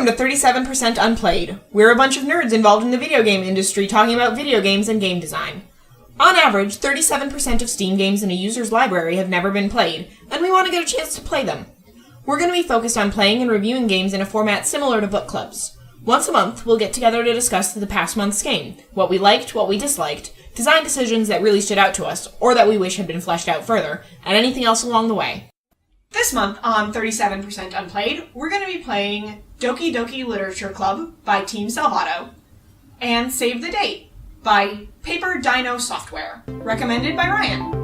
Welcome to 37% Unplayed. We're a bunch of nerds involved in the video game industry talking about video games and game design. On average, 37% of Steam games in a user's library have never been played, and we want to get a chance to play them. We're going to be focused on playing and reviewing games in a format similar to book clubs. Once a month, we'll get together to discuss the past month's game, what we liked, what we disliked, design decisions that really stood out to us, or that we wish had been fleshed out further, and anything else along the way. This month on 37% Unplayed, we're going to be playing Doki Doki Literature Club by Team Salvato and Save the Date by Paper Dino Software, recommended by Ryan.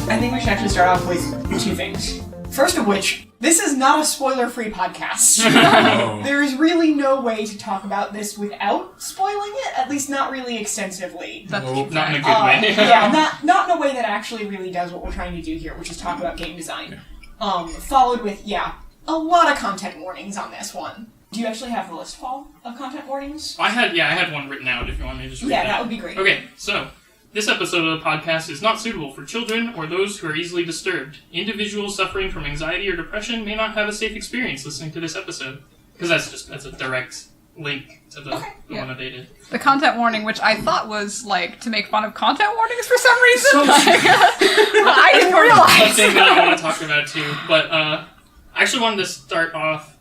I think we should actually start off with two things. First of which, this is not a spoiler-free podcast. No. There is really no way to talk about this without spoiling it, at least not really extensively. Not in a good way. Yeah, not in a way that actually really does what we're trying to do here, which is talk about game design. Followed with, a lot of content warnings on this one. Do you actually have the list, Paul, of content warnings? I had one written out if you want me to just read that would be great. Okay, so this episode of the podcast is not suitable for children or those who are easily disturbed. Individuals suffering from anxiety or depression may not have a safe experience listening to this episode. Because that's a direct link to the one that they did. The content warning, which I thought was, to make fun of content warnings for some reason. I didn't realize. Something that I want to talk about, too. But I actually wanted to start off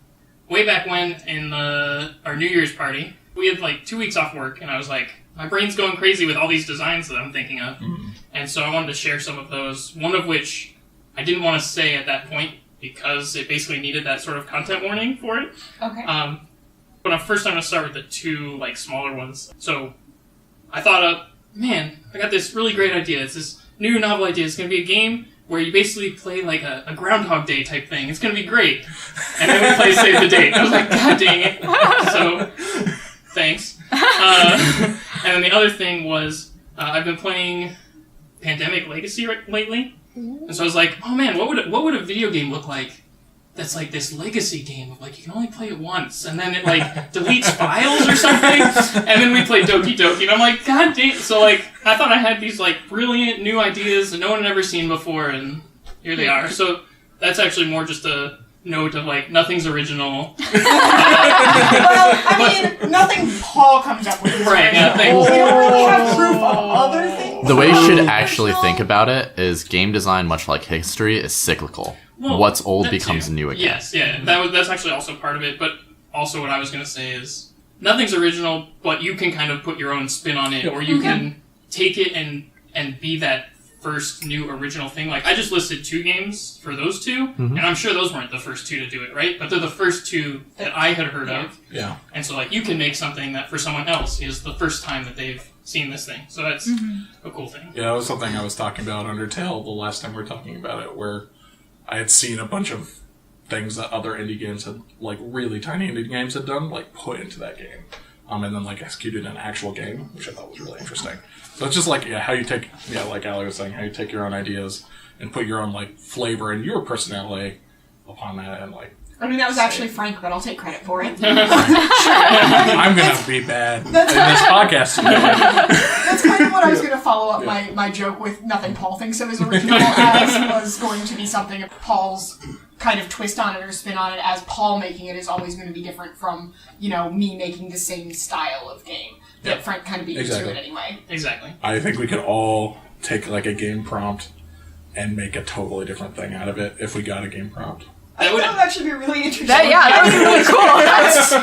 way back when in our New Year's party. We had, 2 weeks off work, and I was like, my brain's going crazy with all these designs that I'm thinking of. Mm-hmm. And so I wanted to share some of those, one of which I didn't want to say at that point because it basically needed that sort of content warning for it. Okay. But first I'm going to start with the two, smaller ones. So I thought I got this really great idea. It's this new novel idea. It's going to be a game where you basically play a Groundhog Day type thing. It's going to be great. And then we play Save the Date. I was like, God dang it. So, thanks. And then the other thing was, I've been playing Pandemic Legacy lately, and so I was like, oh man, what would a video game look like that's this legacy game of you can only play it once, and then it deletes files or something, and then we play Doki Doki, and I'm like, god dang, so I thought I had these brilliant new ideas that no one had ever seen before, and here they are. So that's actually more just a note of nothing's original. Nothing Paul comes up with is right. Yeah, thanks. We don't really have proof of other things. The way you should actually think about it is game design, much like history, is cyclical. Well, what's old becomes new again. Yes, yeah, that's actually also part of it. But also, what I was going to say is nothing's original, but you can kind of put your own spin on it, or you can take it and be that first new original thing. I just listed 2 games for those two, and I'm sure those weren't the first 2 to do it, right? But they're the first 2 that I had heard of. Yeah. And so, you can make something that for someone else is the first time that they've seen this thing. So that's a cool thing. Yeah, that was something I was talking about Undertale the last time we were talking about it, where I had seen a bunch of things that other indie games had, really tiny indie games had done, put into that game. And then, executed an actual game, which I thought was really interesting. So it's just how you take, like Ali was saying, how you take your own ideas and put your own, flavor and your personality upon that, and, that was actually Frank, but I'll take credit for it. I'm gonna be bad in this podcast. That's kind of what I was going to follow up my joke with. Nothing Paul thinks of as original as was going to be something of Paul's kind of twist on it or spin on it, as Paul making it is always going to be different from, me making the same style of game that Frank kind of beat into it anyway. Exactly. I think we could all take a game prompt and make a totally different thing out of it if we got a game prompt. That would actually be really interesting. That would be really cool.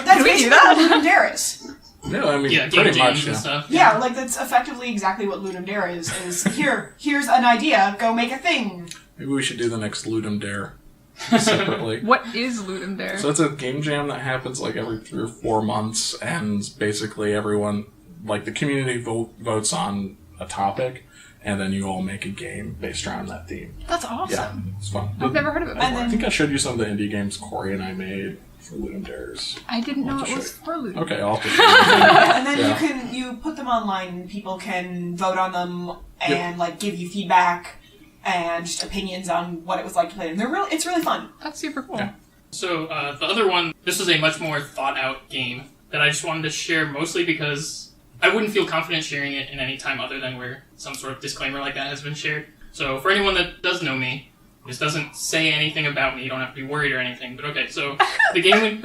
That's basically what Ludum Dare is. No, I mean, pretty much. And stuff. Yeah, that's effectively exactly what Ludum Dare is here's an idea, go make a thing. Maybe we should do the next Ludum Dare separately. What is Ludum Dare? So it's a game jam that happens every 3 or 4 months, and basically everyone, the community votes on a topic, and then you all make a game based around that theme. That's awesome. Yeah, it's fun. I've never heard of it before. I think I showed you some of the indie games Corey and I made for Ludum Dares. I didn't know it was for Ludum. Okay, I'll have to show you. And then you put them online, and people can vote on them and give you feedback and just opinions on what it was like to play them. It's really fun. That's super cool. Yeah. So the other one, this is a much more thought out game that I just wanted to share mostly because I wouldn't feel confident sharing it in any time other than where some sort of disclaimer like that has been shared. So for anyone that does know me, this doesn't say anything about me. You don't have to be worried or anything. But okay, so the game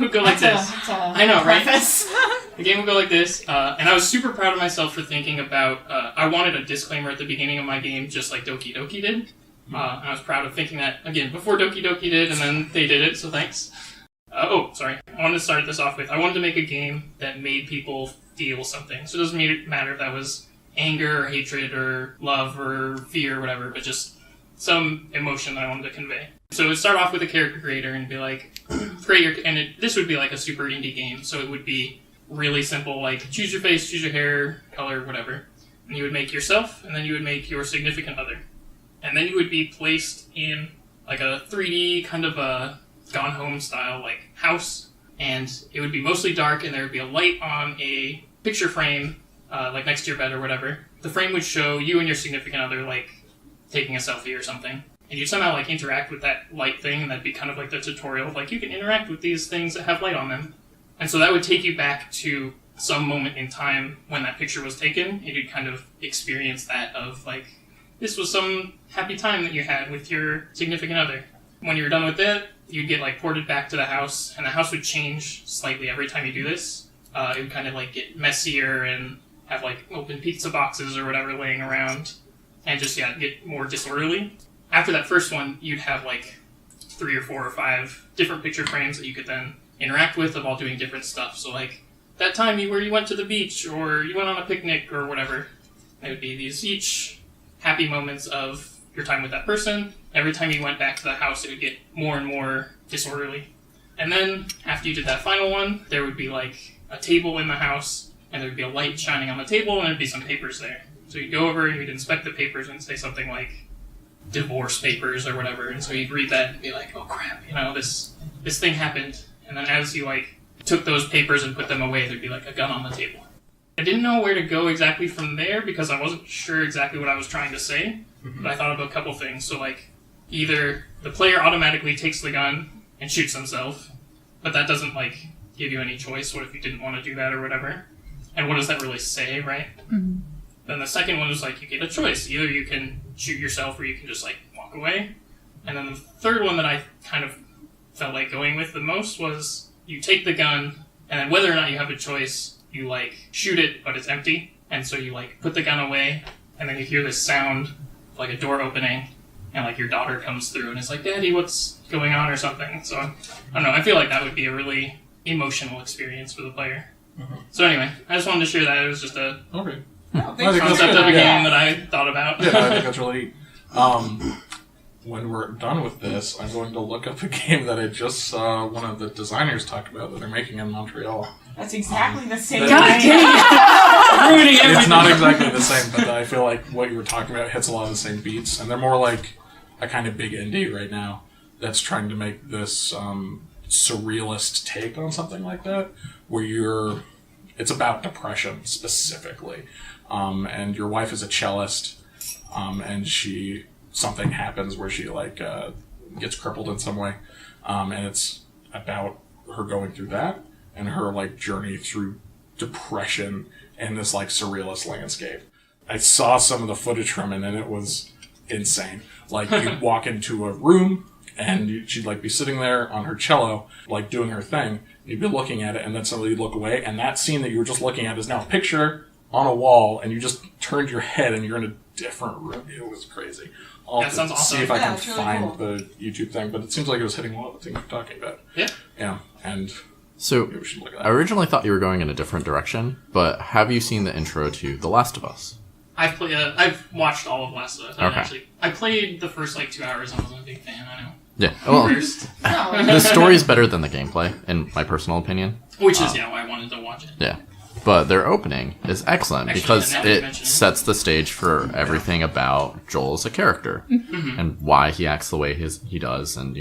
would go like this. I know, right? The game would go like this, and I was super proud of myself for thinking about. I wanted a disclaimer at the beginning of my game, just like Doki Doki did. And I was proud of thinking that again before Doki Doki did, and then they did it. So thanks. Sorry. I wanted to start this off with. I wanted to make a game that made people feel something. So it doesn't matter if that was anger or hatred or love or fear or whatever, but just some emotion that I wanted to convey. So it would start off with a character creator and be like, this would be like a super indie game, so it would be really simple, like choose your face, choose your hair, color, whatever. And you would make yourself, and then you would make your significant other. And then you would be placed in like a 3D kind of a Gone Home style like house, and it would be mostly dark, and there would be a light on a picture frame, like next to your bed or whatever. The frame would show you and your significant other like taking a selfie or something. And you'd somehow like interact with that light thing, and that'd be kind of like the tutorial of like you can interact with these things that have light on them. And so that would take you back to some moment in time when that picture was taken, and you'd kind of experience that of like, this was some happy time that you had with your significant other. When you were done with it, you'd get like ported back to the house, and the house would change slightly every time you do this. It would kind of like get messier and have like open pizza boxes or whatever laying around, and just get more disorderly. After that first one, you'd have like 3 or 4 or 5 different picture frames that you could then interact with of all doing different stuff. So like that time where you went to the beach or you went on a picnic or whatever, it would be these each happy moments of your time with that person. Every time you went back to the house, it would get more and more disorderly. And then after you did that final one, there would be like a table in the house, and there would be a light shining on the table, and there'd be some papers there. So you'd go over and you'd inspect the papers and say something like divorce papers or whatever, and so you'd read that and be like, oh crap, this thing happened. And then as you like took those papers and put them away, there'd be like a gun on the table. I didn't know where to go exactly from there because I wasn't sure exactly what I was trying to say, but I thought about a couple things. So like, either the player automatically takes the gun and shoots himself, but that doesn't like give you any choice. What if you didn't want to do that or whatever? And what does that really say, right? Mm-hmm. Then the second one was like, you get a choice. Either you can shoot yourself or you can just like walk away. And then the third one that I kind of felt like going with the most was you take the gun, and then whether or not you have a choice, you like shoot it, but it's empty. And so you like put the gun away, and then you hear this sound like a door opening, and like your daughter comes through and is like, Daddy, what's going on or something. So I don't know, I feel like that would be a really emotional experience for the player. Mm-hmm. So anyway, I just wanted to share that. It was just a concept of a game that I thought about. Yeah, I think that's really neat. When we're done with this, I'm going to look up a game that I just saw one of the designers talk about that they're making in Montreal. That's exactly the same game. It's not exactly the same, but I feel like what you were talking about hits a lot of the same beats, and they're more like a kind of big indie right now that's trying to make this surrealist take on something like that, where it's about depression specifically, and your wife is a cellist, and something happens where she like gets crippled in some way, and it's about her going through that and her like journey through depression in this like surrealist landscape. I saw some of the footage from it, and it was insane. Like, you'd walk into a room and she'd like be sitting there on her cello, like doing her thing. You'd be looking at it, and then suddenly you'd look away, and that scene that you were just looking at is now a picture on a wall, and you just turned your head and you're in a different room. It was crazy. I'll have to see if I can find the YouTube thing, but it seems like it was hitting a lot of the things you're talking about. Yeah. Yeah, and so I originally thought you were going in a different direction, but have you seen the intro to The Last of Us? I've watched all of Last of Us. Okay. I played the first like 2 hours. I wasn't a big fan. I know. Yeah. Well, the story's better than the gameplay, in my personal opinion. Which is why I wanted to watch it. Yeah. But their opening is excellent because it sets the stage for everything about Joel as a character and why he acts the way he does, and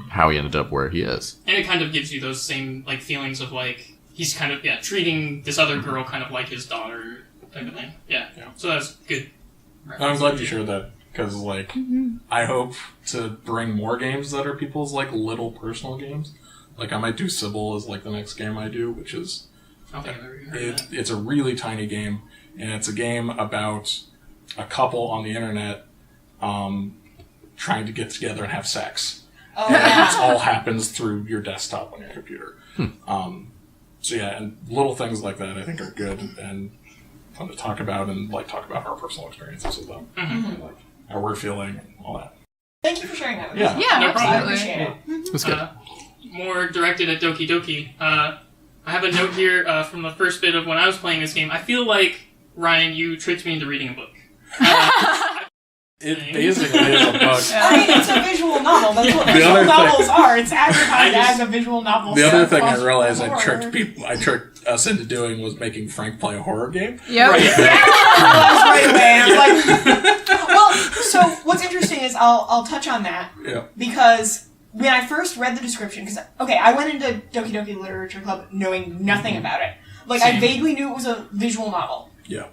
how he ended up where he is. And it kind of gives you those same like feelings of like he's kind of treating this other girl kind of like his daughter type of thing. Yeah. So that's good. I'm glad you shared that because like I hope to bring more games that are people's like little personal games. Like I might do Sybil as like the next game I do, which is It's a really tiny game, and it's a game about a couple on the internet trying to get together and have sex. Oh, and yeah. it all happens through your desktop on your computer. So yeah, and little things like that I think are good and fun to talk about, and like talk about our personal experiences with them, and, like how we're feeling and all that. Thank you for sharing that with Yeah. us. Yeah, No I problem. appreciate it. It's good. More directed at Doki Doki. I have a note here from the first bit of when I was playing this game. I feel like, Ryan, you tricked me into reading a book. It basically is a book. I mean, it's a visual novel. That's what visual other thing- novels are. It's advertised I just- as a visual novel. The other set thing I plus realized I horror. tricked us into doing was making Frank play a horror game. Yep. Right away. I was like, well, so what's interesting is I'll touch on that Yeah. because when I first read the description, because I went into Doki Doki Literature Club knowing nothing about it. Like I Same. vaguely knew it was a visual novel. Yeah.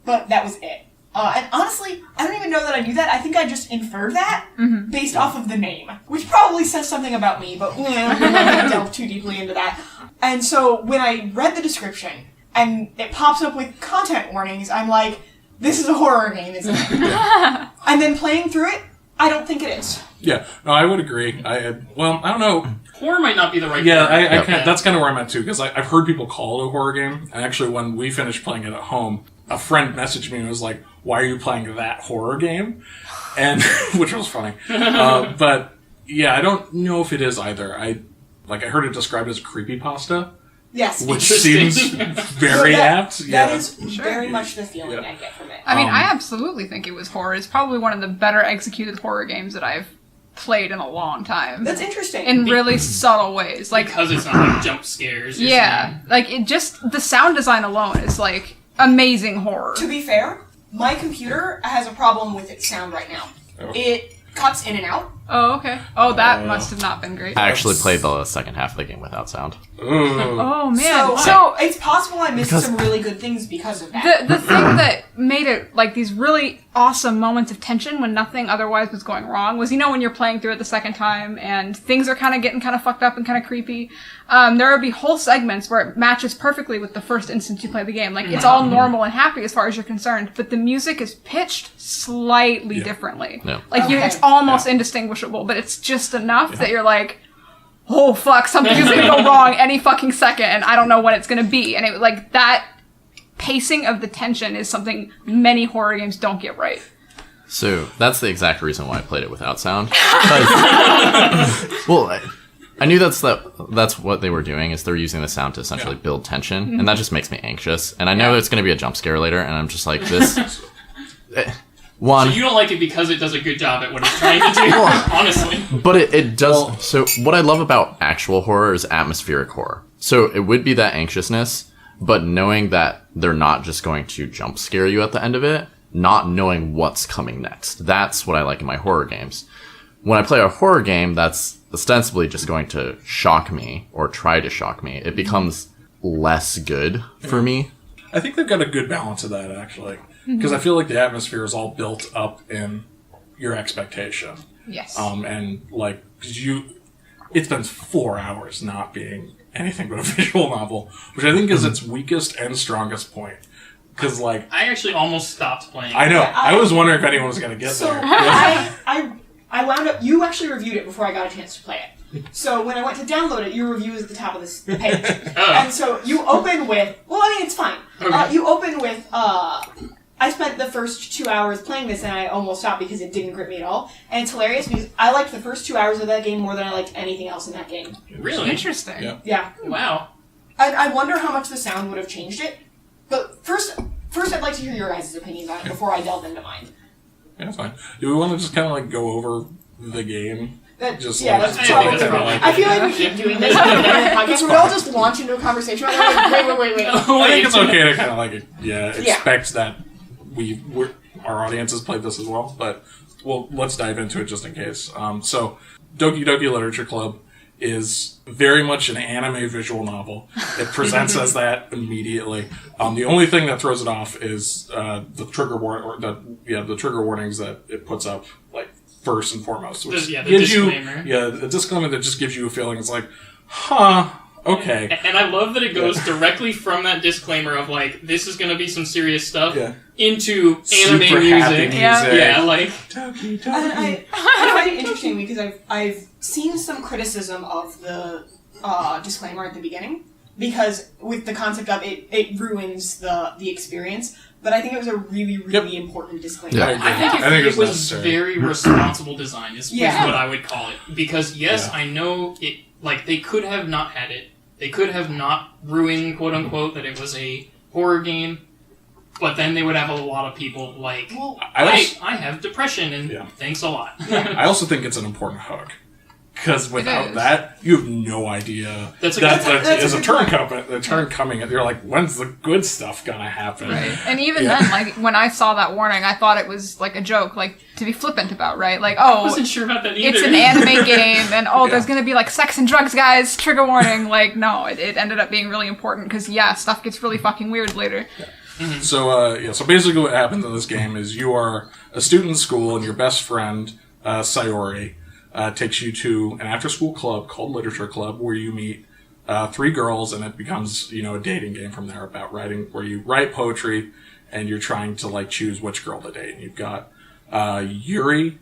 But that was it. And honestly, I don't even know that I knew that. I think I just inferred that based off of the name, which probably says something about me, but I'm not going to delve too deeply into that. And so when I read the description and it pops up with content warnings, I'm like, this is a horror game, isn't it? And then playing through it, I don't think it is. Yeah. No, I would agree. I don't know. Horror might not be the right Yeah, word. that's kind of where I'm at too, because I've heard people call it a horror game. And actually, when we finished playing it at home, a friend messaged me and was like, "Why are you playing that horror game?" And which was funny. But yeah, I don't know if it is either. I heard it described as creepypasta, Yes. which Interesting. seems very apt. Yeah. That is very much the feeling I get from it. I mean, I absolutely think it was horror. It's probably one of the better executed horror games that I've played in a long time. That's interesting. In really subtle ways. Like, Because it's not like jump scares. you're yeah. saying. Like, it just, the sound design alone is like amazing horror. To be fair, my computer has a problem with its sound right now. Oh. It cuts in and out. Oh, okay. Oh, that must have not been great. I actually played the second half of the game without sound. Ooh. Oh, man. So it's possible I missed some really good things because of that. The thing that made it like these really awesome moments of tension when nothing otherwise was going wrong was, when you're playing through it the second time and things are kind of getting kind of fucked up and kind of creepy, there would be whole segments where it matches perfectly with the first instance you play the game. Like, it's all normal and happy as far as you're concerned, but the music is pitched slightly differently. Yeah. Like, Okay. it's almost indistinguishable, but it's just enough that you're like, oh fuck, something is gonna go wrong any fucking second, and I don't know when it's gonna be. And it like that pacing of the tension is something many horror games don't get right. So that's the exact reason why I played it without sound. Well, I knew that's what they were doing, is they're using the sound to essentially build tension, and that just makes me anxious. And I know it's going to be a jump scare later, and I'm just like, this. One. So you don't like it because it does a good job at what it's trying to do, honestly. But it does. So what I love about actual horror is atmospheric horror. So it would be that anxiousness, but knowing that they're not just going to jump scare you at the end of it, not knowing what's coming next. That's what I like in my horror games. When I play a horror game that's ostensibly just going to shock me or try to shock me, it becomes less good for me. I think they've got a good balance of that, actually. Because I feel like the atmosphere is all built up in your expectation. Yes. And, like, it spends 4 hours not being anything but a visual novel, which I think is its weakest and strongest point. Because, like... I actually almost stopped playing. I know. I was wondering if anyone was going to get So there. I wound up. You actually reviewed it before I got a chance to play it. So when I went to download it, your review is at the top of the page, and so you open with. Well, I mean, it's fine. Okay. You open with. I spent the first 2 hours playing this, and I almost stopped because it didn't grip me at all. And it's hilarious because I liked the first 2 hours of that game more than I liked anything else in that game. Really? Interesting. Yeah. Yeah, Wow. I wonder how much the sound would have changed it. But first, I'd like to hear your guys' opinions on it before I delve into mine. Yeah, that's fine. Do we want to just kind of, like, go over the game? That's like, probably. I think that's probably- I feel like we keep doing this on the podcast. We all just launch into a conversation. Like, wait. I think it's okay to kind of, like, expect that our audience has played this as well, but let's dive into it just in case. So, Doki Doki Literature Club is very much an anime visual novel. It presents as that immediately. The only thing that throws it off is the trigger the trigger warnings that it puts up, like, first and foremost, which The gives disclaimer. the disclaimer that just gives you a feeling. It's like, huh, okay. And I love that it goes directly from that disclaimer of, like, this is going to be some serious stuff into anime Super music. happy music. Yeah, like... And I find it interesting because I've seen some criticism of the disclaimer at the beginning, because with the concept of it ruins the experience. But I think it was a really, really important disclaimer. Yeah. I think it was very responsible design is what I would call it. Because, I know it, like, they could have not had it. They could have not ruined, quote unquote, that it was a horror game. But then they would have a lot of people like, I have depression, and thanks a lot. I also think it's an important hook. Because without that, you have no idea that's a turn coming. And you're like, when's the good stuff gonna happen? Right. And even then, like, when I saw that warning, I thought it was, like, a joke, like, to be flippant about, right? Like, I wasn't sure about that either. It's an anime game, and, there's gonna be, like, sex and drugs, guys, trigger warning. Like, no, it ended up being really important, because, stuff gets really fucking weird later. Yeah. Mm-hmm. So basically what happens in this game is you are a student in school, and your best friend, Sayori, takes you to an after-school club called Literature Club, where you meet 3 girls, and it becomes, a dating game from there about writing, where you write poetry, and you're trying to, like, choose which girl to date. And you've got Yuri,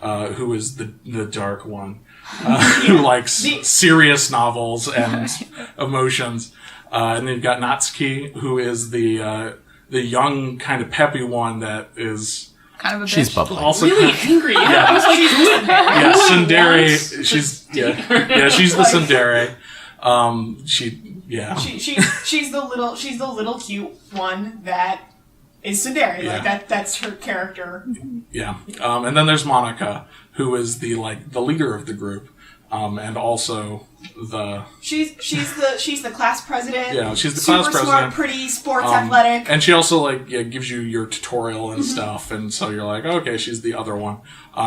who is the dark one, who likes serious novels and emotions. And then you've got Natsuki, who is the young, kind of peppy one that is... kind of a bitch. She's bubbly. Also really angry. I was like, tsundere. She's the tsundere. She's the little cute one that is tsundere. Like that's her character. Yeah. And then there's Monica, who is the leader of the group. And also she's the class president. Yeah, she's the class president. Super smart, pretty, sports athletic. And she also gives you your tutorial and stuff, and so you're like, okay, she's the other one.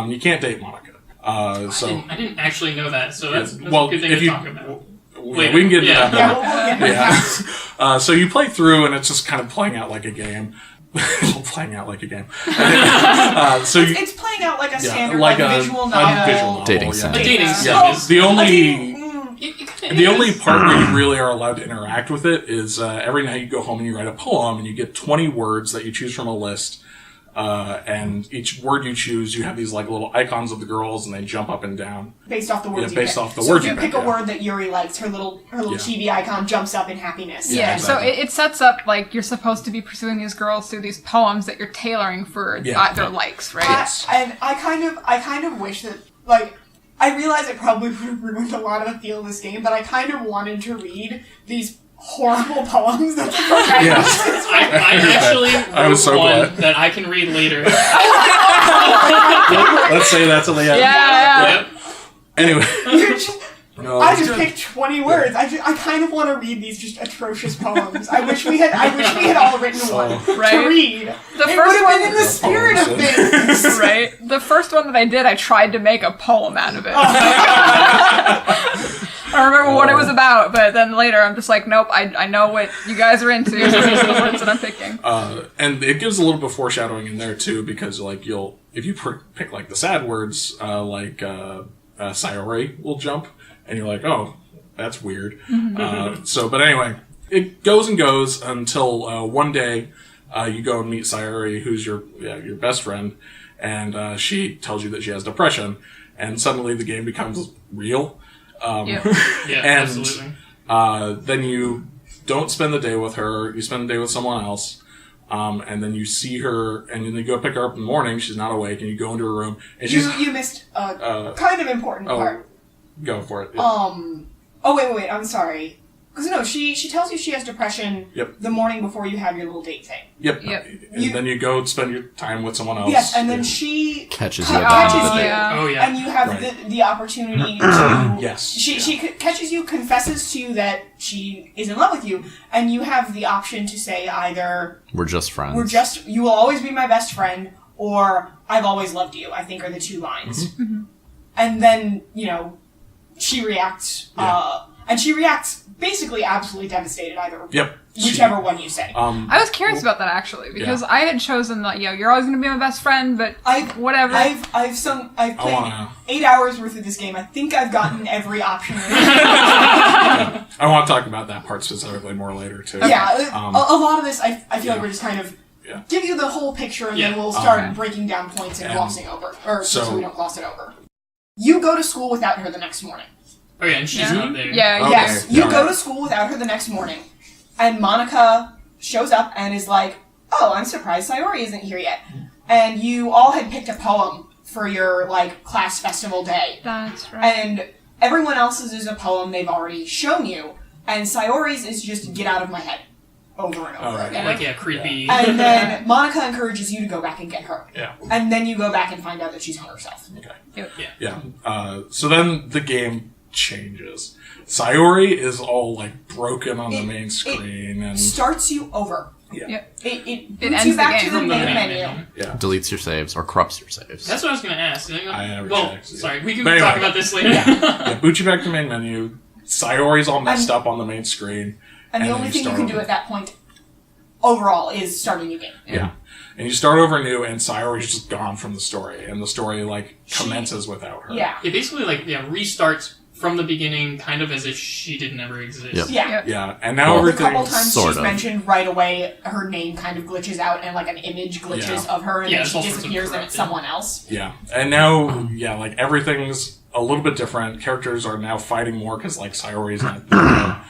You can't date Monica. I didn't actually know that, so that's a good thing to talk about. We can get into that. We'll get into that. So you play through, and it's just kind of playing out like a game. Playing out like a game. So it's playing out like a standard visual novel. Dating sim. A dating sim. The only part where you really are allowed to interact with it is every night you go home and you write a poem, and you get 20 words that you choose from a list. And each word you choose, you have these little icons of the girls, and they jump up and down based off the words. Based off the words. So if you pick a word that Yuri likes, her little chibi icon jumps up in happiness. Yeah. Exactly. So it sets up you're supposed to be pursuing these girls through these poems that you're tailoring for their likes, right? And I kind of wish that I realize it probably would have ruined a lot of the feel of this game, but I kind of wanted to read these horrible poems that the protagonist I actually wrote one that I can read later. Let's say that's a layout. Yeah. Anyway. I just picked 20 words. I kind of want to read these just atrocious poems. I wish we had all written one to read. The first one in the spirit of things. Right. The first one that I did, I tried to make a poem out of it. I remember what it was about, but then later I'm just like, nope, I know what you guys are into, so these are the words that I'm picking. And it gives a little bit of foreshadowing in there, too, because, if you pick, the sad words, Sayori will jump, and you're like, oh, that's weird. But anyway, it goes and goes until one day you go and meet Sayori, who's your best friend, and she tells you that she has depression, and suddenly the game becomes real. Absolutely. Then you don't spend the day with her, you spend the day with someone else, and then you see her, and then you go pick her up in the morning, she's not awake, and you go into her room, and you missed a kind of important part. Go for it. Wait, I'm sorry. Because no, she tells you she has depression the morning before you have your little date thing. Yep. And then you go spend your time with someone else. Yes, and then she catches you. Oh, yeah. And you have the opportunity to... Yes. She catches you, confesses to you that she is in love with you, and you have the option to say either... We're just friends. You will always be my best friend, or I've always loved you, I think are the 2 lines. And then, she reacts... And she reacts basically absolutely devastated either. Yep. Whichever one you say. I was curious about that actually, because I had chosen that, you're always going to be my best friend, but whatever. I've played 8 hours worth of this game. I think I've gotten every option. I want to talk about that part specifically more later too. Yeah, a lot of this, I feel like we're just kind of give you the whole picture, and then we'll start breaking down points and glossing over, so we don't gloss it over. You go to school without her the next morning. Oh yeah, and she's not there. Yeah. Okay. Yes, you go to school without her the next morning, and Monica shows up and is like, "Oh, I'm surprised Sayori isn't here yet." And you all had picked a poem for your class festival day. That's right. And everyone else's is a poem they've already shown you, and Sayori's is just "Get out of my head" over and over again. Creepy. And then Monica encourages you to go back and get her. Yeah. And then you go back and find out that she's hung herself. Okay. Yeah. So then the game changes. Sayori is all broken on the main screen and starts you over. Yeah. It ends you the back game. to the main menu. Yeah. Deletes your saves or corrupts your saves. That's what I was going to ask. I never checked. Sorry, we can But talk anyway. about this later. Yeah, boot you back to the main menu. Sayori's all messed up on the main screen. And the only thing you can do at that point overall is start a new game. Yeah. And you start over new, and Sayori's just gone from the story, and the story commences without her. Yeah. It basically restarts from the beginning, kind of as if she didn't ever exist. Yep. Yeah. Yeah. And now A everything. couple times sort she's of. mentioned right away, her name kind of glitches out, and an image glitches of her, and then it's she all sorts of disappears, and it's corrupted. someone else. Yeah. And now, everything's a little bit different. Characters are now fighting more because Sayori's not there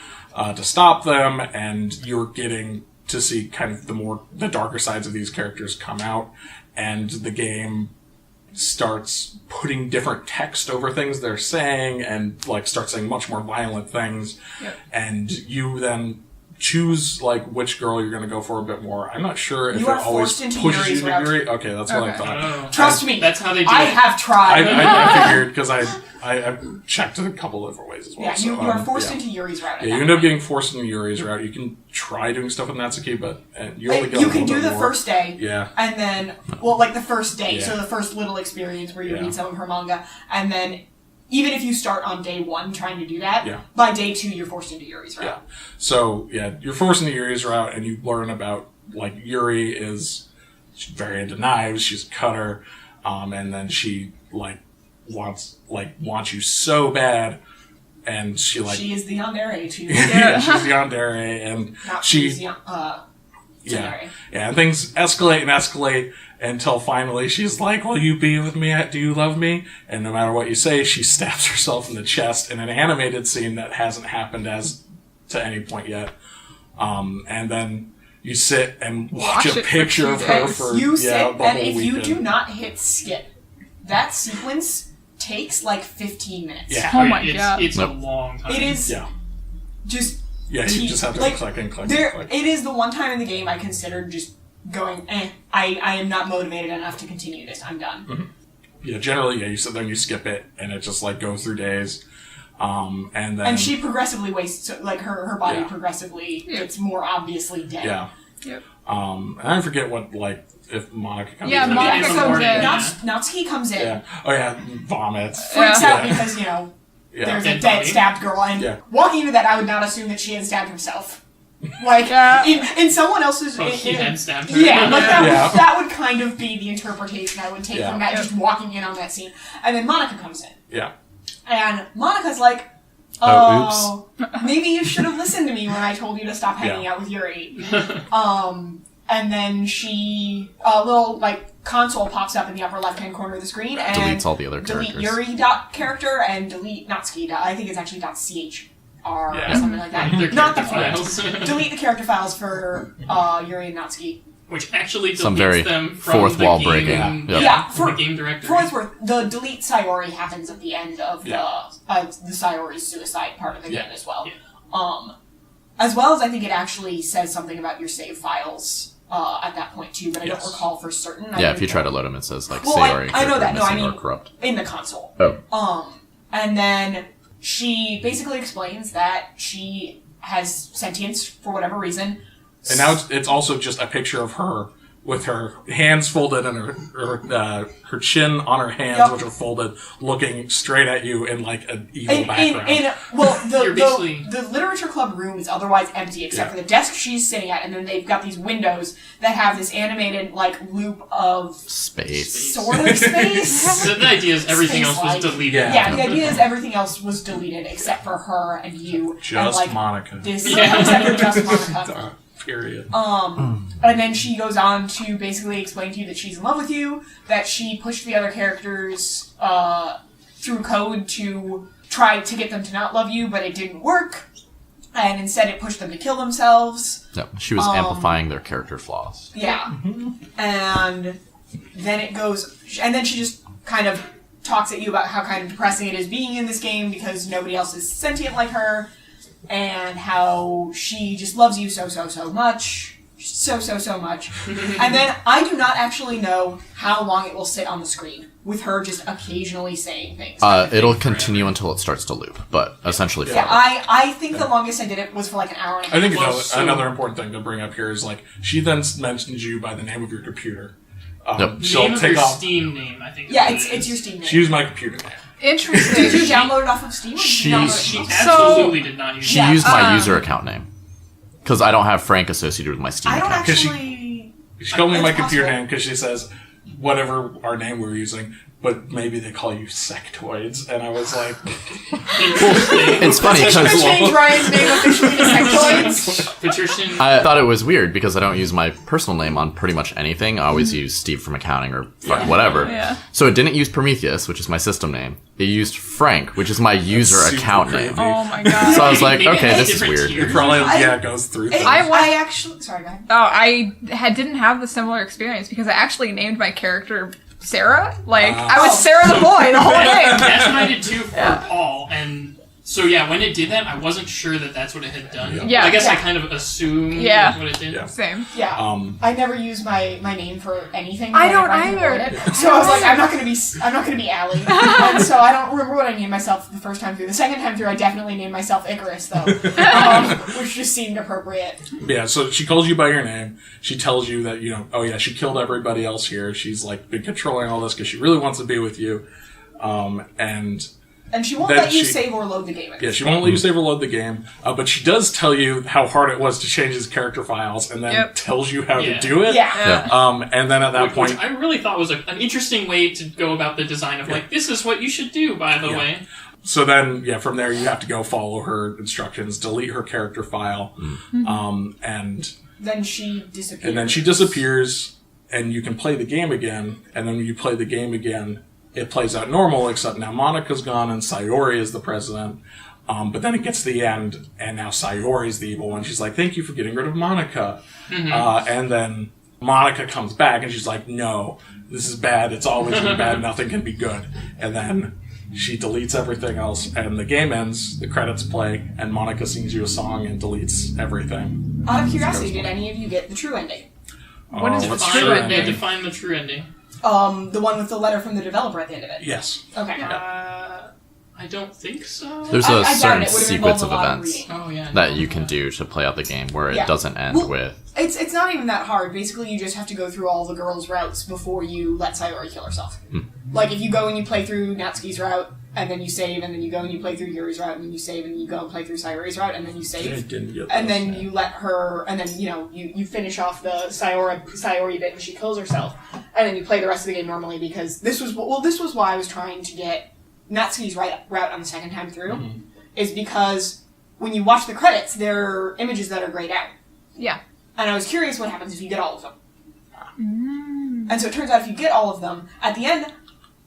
to stop them, and you're getting to see kind of the darker sides of these characters come out, and the game starts putting different text over things they're saying, and starts saying much more violent things. Yep. And you then choose which girl you're going to go for a bit more. I'm not sure if You it are always forced into pushes Yuri's you to route. Yuri. Okay, that's what I thought. Oh. Trust me, That's how they do I it. have tried. I figured because I checked it a couple of different ways as well. Yeah, you are forced yeah. into Yuri's route. Yeah, you end up getting forced into Yuri's route. You can try doing stuff with Natsuki, but you only get You a can little do bit the more. first day, Yeah. and then, the first day, so the first little experience where you read some of her manga, and then even if you start on day 1 trying to do that, by day 2 you're forced into Yuri's route. Yeah. So, you're forced into Yuri's route, and you learn about, Yuri she's very into knives, she's a cutter, and then she, wants you so bad, and she, She is the yandere to... yeah, she's the yandere, and Not she... Tsunare. Yeah, and things escalate until finally she's like, "Will you be with me? Do you love me?" And no matter what you say, she stabs herself in the chest in an animated scene that hasn't happened to any point yet. And then you sit and watch Watch a it for picture 2 of her days. for You sit, the and whole if weekend. you do not hit skip, that sequence takes 15 minutes. Yeah. Oh my God. It's a long time. It is Yeah. just... Yeah, you just have to click and click and click. It is the one time in the game I considered just going, I am not motivated enough to continue this. I'm done. Mm-hmm. Yeah, generally, you sit there and you skip it, and it just goes through days. And then... And she progressively wastes, her body progressively gets more obviously dead. Yeah. Yep. And I forget what, if Monica comes Yeah, in. Monica comes in. Natsuki comes in, Yeah. Oh, yeah, vomits. freaks Yeah. out because, there's a Dead dead body. stabbed girl, and walking into that, I would not assume that she had stabbed herself. Yeah. In someone else's... He had stabbed her. Yeah, Yeah. that would kind of be the interpretation I would take Yeah. from that, just walking in on that scene. And then Monica comes in. Yeah. And Monica's like, Oh, maybe you should have listened to me when I told you to stop hanging out with Yuri. And then a little, console pops up in the upper left-hand corner of the screen, and Deletes all the other delete characters. Yuri character and delete Natsuki. I think it's actually .chr or something like that. Their Not the character font. files. Delete the character files for Yuri and Natsuki. Which actually Some deletes very them from fourth the wall game, breaking. Yep. Yeah, from the game directory. For what it's worth, the delete Sayori happens at the end of the Sayori's suicide part of the game as well. Yeah. As well as I think it actually says something about your save files at that point too, but I don't recall for certain. Yeah, if you try to load them, it says Well, Sayori I know that. No, I missing or mean corrupt. in the console. Oh. And then she basically explains that she has sentience for whatever reason. And now it's also just a picture of her with her hands folded and her chin on her hands, which are folded, looking straight at you in like an evil background. The literature club room is otherwise empty except for the desk she's sitting at, and then they've got these windows that have this animated like loop of space. Sort of space. So the idea is everything else was deleted. Yeah, the idea is everything else was deleted except for her and you. Just and, Monica. Except for just Monica. Period. And then she goes on to basically explain to you that she's in love with you, that she pushed the other characters through code to try to get them to not love you, but it didn't work, and instead it pushed them to kill themselves. No, she was amplifying their character flaws. Yeah. And then it goes, and then she just kind of talks at you about how kind of depressing it is being in this game because nobody else is sentient like her, and how she just loves you so much. So much. And then I do not actually know how long it will sit on the screen with her just occasionally saying things. It'll continue until it starts to loop, but essentially forever. Yeah, I think the longest I did it was for like an hour and a half. I think another important thing to bring up here is like she then mentions you by the name of your computer. Name of your Steam name, I think. Yeah, it's your Steam name. She used my computer name. Interesting. Did you download it off of Steam? She absolutely did not use it. She used my user account name. Because I don't have Frank associated with my Steam account. I don't actually... She called me my computer name because she says, whatever our name we're using, but maybe they call you sectoids. And I was like... It's funny because... change Ryan's name officially to sectoids. Patrician. I thought it was weird because I don't use my personal name on pretty much anything. I always use Steve from accounting or whatever. Yeah. So it didn't use Prometheus, which is my system name. It used Frank, which is my user account name. Oh my god. So I was like, okay, this is weird. It probably goes through things. I actually... Sorry, go ahead. Oh, I didn't have the similar experience because I actually named my character Sarah. Like, I was Sarah the boy the whole game. That's what I did too for Paul, and so when it did that, I wasn't sure that that's what it had done. Yeah. I guess I kind of assumed what it did. Yeah. Same. Yeah. I never use my name for anything. I don't either. So I was like, I'm not gonna be Allie. And so I don't remember what I named myself the first time through. The second time through, I definitely named myself Icarus though, which just seemed appropriate. Yeah. So she calls you by your name. She tells you that she killed everybody else here. She's like been controlling all this because she really wants to be with you, And she won't let you save or load the game. Yeah, she won't let you save or load the game, but she does tell you how hard it was to change his character files, and then tells you how to do it. Yeah. And then at that point... Which I really thought was an interesting way to go about the design of, this is what you should do, by the way. So then, from there you have to go follow her instructions, delete her character file, and... Then she disappears. And you can play the game again, and then when you play the game again... It plays out normal, except now Monica's gone and Sayori is the president. But then it gets to the end, and now Sayori's the evil one. She's like, thank you for getting rid of Monica. And then Monica comes back, and she's like, no, this is bad. It's always been bad. Nothing can be good. And then she deletes everything else, and the game ends, the credits play, and Monica sings you a song and deletes everything. Out of curiosity, did any of you get the true ending? What is the true ending? Define the true ending. The one with the letter from the developer at the end of it. Yes. Okay. I don't think so. There's a certain sequence of events that you can that. do to play out the game where it doesn't end with... It's not even that hard. Basically, you just have to go through all the girls' routes before you let Sayori kill herself. Like, if you go and you play through Natsuki's route, and then you save, and then you go and you play through Yuri's route, and then you save, and then you go and play through Sayori's route, and then you save. And then you let her, and then, you finish off the Sayori bit and she kills herself. And then you play the rest of the game normally, because this was why I was trying to get Natsuki's route on the second time through, is because when you watch the credits, there are images that are grayed out. Yeah. And I was curious what happens if you get all of them. And so it turns out if you get all of them, at the end,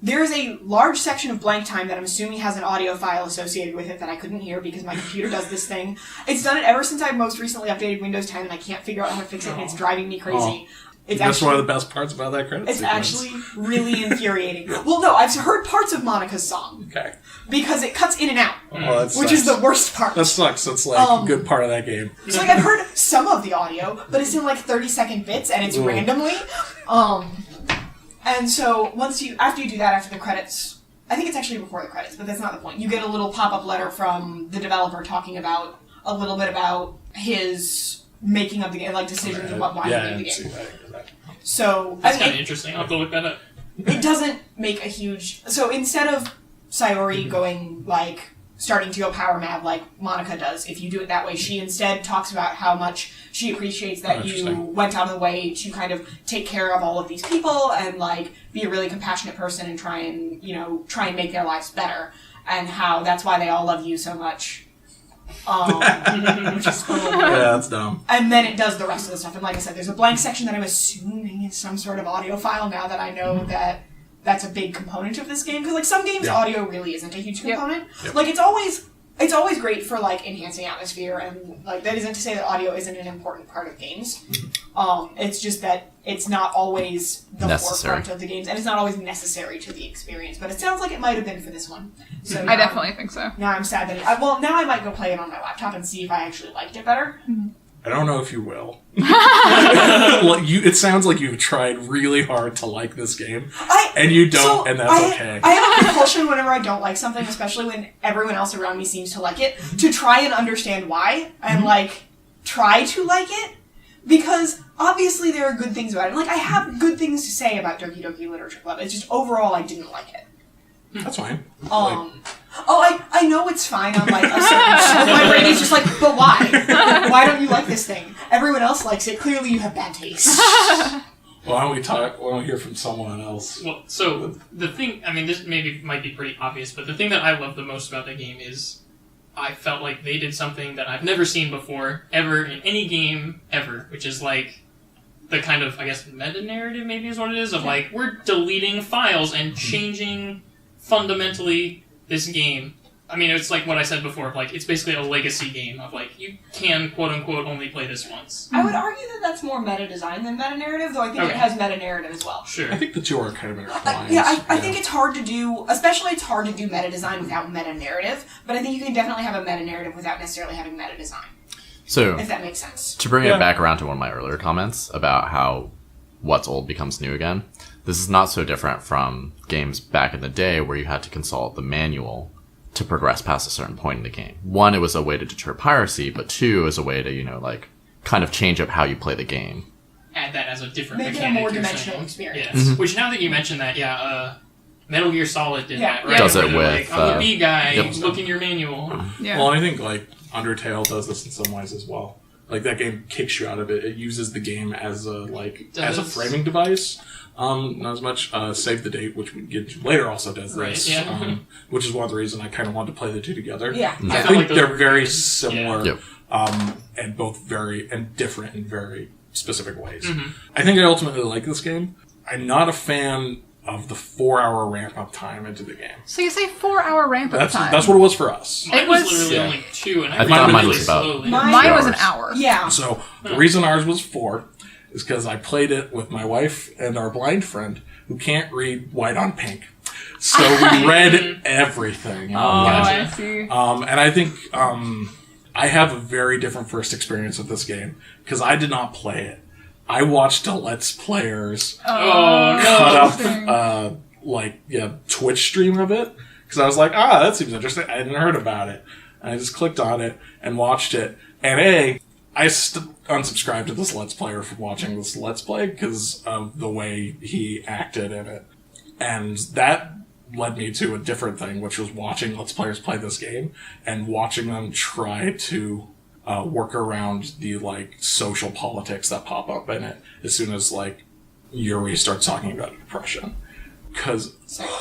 there is a large section of blank time that I'm assuming has an audio file associated with it that I couldn't hear because my computer does this thing. It's done it ever since I most recently updated Windows 10 and I can't figure out how to fix it and it's driving me crazy. That's one of the best parts about that credit sequence. It's actually really infuriating. Well, no, I've heard parts of Monica's song. Okay. Because it cuts in and out. Oh, which is the worst part. That sucks. That's like a good part of that game. So like I've heard some of the audio, but it's in like 30-second bits and it's randomly. And so after you do that, after the credits, I think it's actually before the credits, but that's not the point. You get a little pop-up letter from the developer talking about a little bit about his making of the game, like decisions and why he made the game. So That's kind of interesting. I'll have to look that up. it doesn't make a huge. So instead of Sayori going like starting to go power mad like Monica does, if you do it that way, she instead talks about how much she appreciates that you went out of the way to kind of take care of all of these people and like be a really compassionate person and try and make their lives better, and how that's why they all love you so much. Which is cool. Yeah, that's dumb. And then it does the rest of the stuff. And like I said, there's a blank section that I'm assuming is some sort of audio file now that I know that that's a big component of this game. Because like some games, audio really isn't a huge component. Yep. Like it's always great for like enhancing atmosphere, and like that isn't to say that audio isn't an important part of games. It's just that it's not always the forefront of the games, and it's not always necessary to the experience. But it sounds like it might have been for this one. So I definitely think so. now I'm sad that now I might go play it on my laptop and see if I actually liked it better. I don't know if you will. It sounds like you've tried really hard to like this game, and you don't, and that's okay. I have a compulsion whenever I don't like something, especially when everyone else around me seems to like it, to try and understand why, and like try to like it, because obviously there are good things about it. Like I have good things to say about Doki Doki Literature Club. It's just overall I didn't like it. That's fine. I know it's fine on like a certain my brain is just like, but why? Why don't you like this thing? Everyone else likes it. Clearly you have bad taste. Why don't we hear from someone else? Well, so the thing, I mean, this might be pretty obvious, but the thing that I love the most about the game is I felt like they did something that I've never seen before, ever, in any game, ever, which is like the kind of, I guess, meta-narrative maybe is what it is, of like, we're deleting files and changing fundamentally this game. I mean, it's like what I said before, like, it's basically a legacy game of, like, you can, quote-unquote, only play this once. I would argue that that's more meta-design than meta-narrative, though I think it has meta-narrative as well. Sure. I think the two are kind of intertwined. I think it's hard to do, especially it's hard to do meta-design without meta-narrative, but I think you can definitely have a meta-narrative without necessarily having meta-design. So, if that makes sense. To bring it back around to one of my earlier comments about how what's old becomes new again, this is not so different from games back in the day where you had to consult the manual to progress past a certain point in the game. One, it was a way to deter piracy, but two, as a way to, kind of change up how you play the game. Add that as a different Make mechanic. it a more dimensional experience. Yes. Mm-hmm. Which, now that you mention that, Metal Gear Solid did that, right? Does it with, like, I'm the B guy, look in your manual. Yeah. Well, and I think, Undertale does this in some ways as well. Like, that game kicks you out of it. It uses the game as a framing device. Not as much. Save the Date, which we get to later, also does this. Right, yeah. Which is one of the reasons I kind of wanted to play the two together. Yeah. I think they're very similar, Yep. and both very different in very specific ways. Mm-hmm. I think I ultimately like this game. I'm not a fan of the 4-hour ramp-up time into the game. So you say 4-hour ramp-up time. That's what it was for us. Mine was literally only 2, and I thought mine really was about- slowly. Mine was an hour. Yeah. So the reason ours was 4 is because I played it with my wife and our blind friend who can't read white on pink. So we read everything. I see. And I think I have a very different first experience with this game because I did not play it. I watched a Let's Players cut up Twitch stream of it because I was like, that seems interesting. I hadn't heard about it. And I just clicked on it and watched it. And I unsubscribed to this Let's Player from watching this Let's Play because of the way he acted in it. And that led me to a different thing, which was watching Let's Players play this game and watching them try to work around the social politics that pop up in it as soon as Yuri starts talking about depression. Because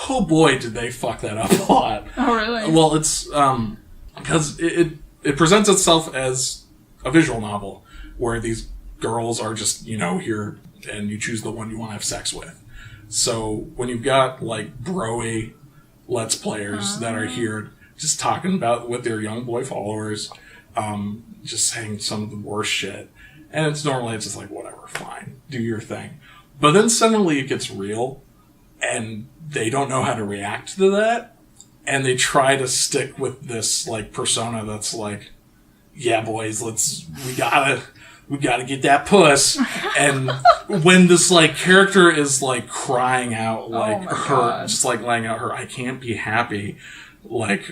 oh boy, did they fuck that up a lot. Oh really? Well, it's because it presents itself as a visual novel where these girls are just here and you choose the one you want to have sex with. So when you've got bro-y Let's Players that are here just talking about with their young boy followers, just saying some of the worst shit, and it's just whatever, fine, do your thing. But then suddenly it gets real, and they don't know how to react to that, and they try to stick with this persona that's yeah, boys, we gotta get that puss. And when this character is crying out her, just laying out her, I can't be happy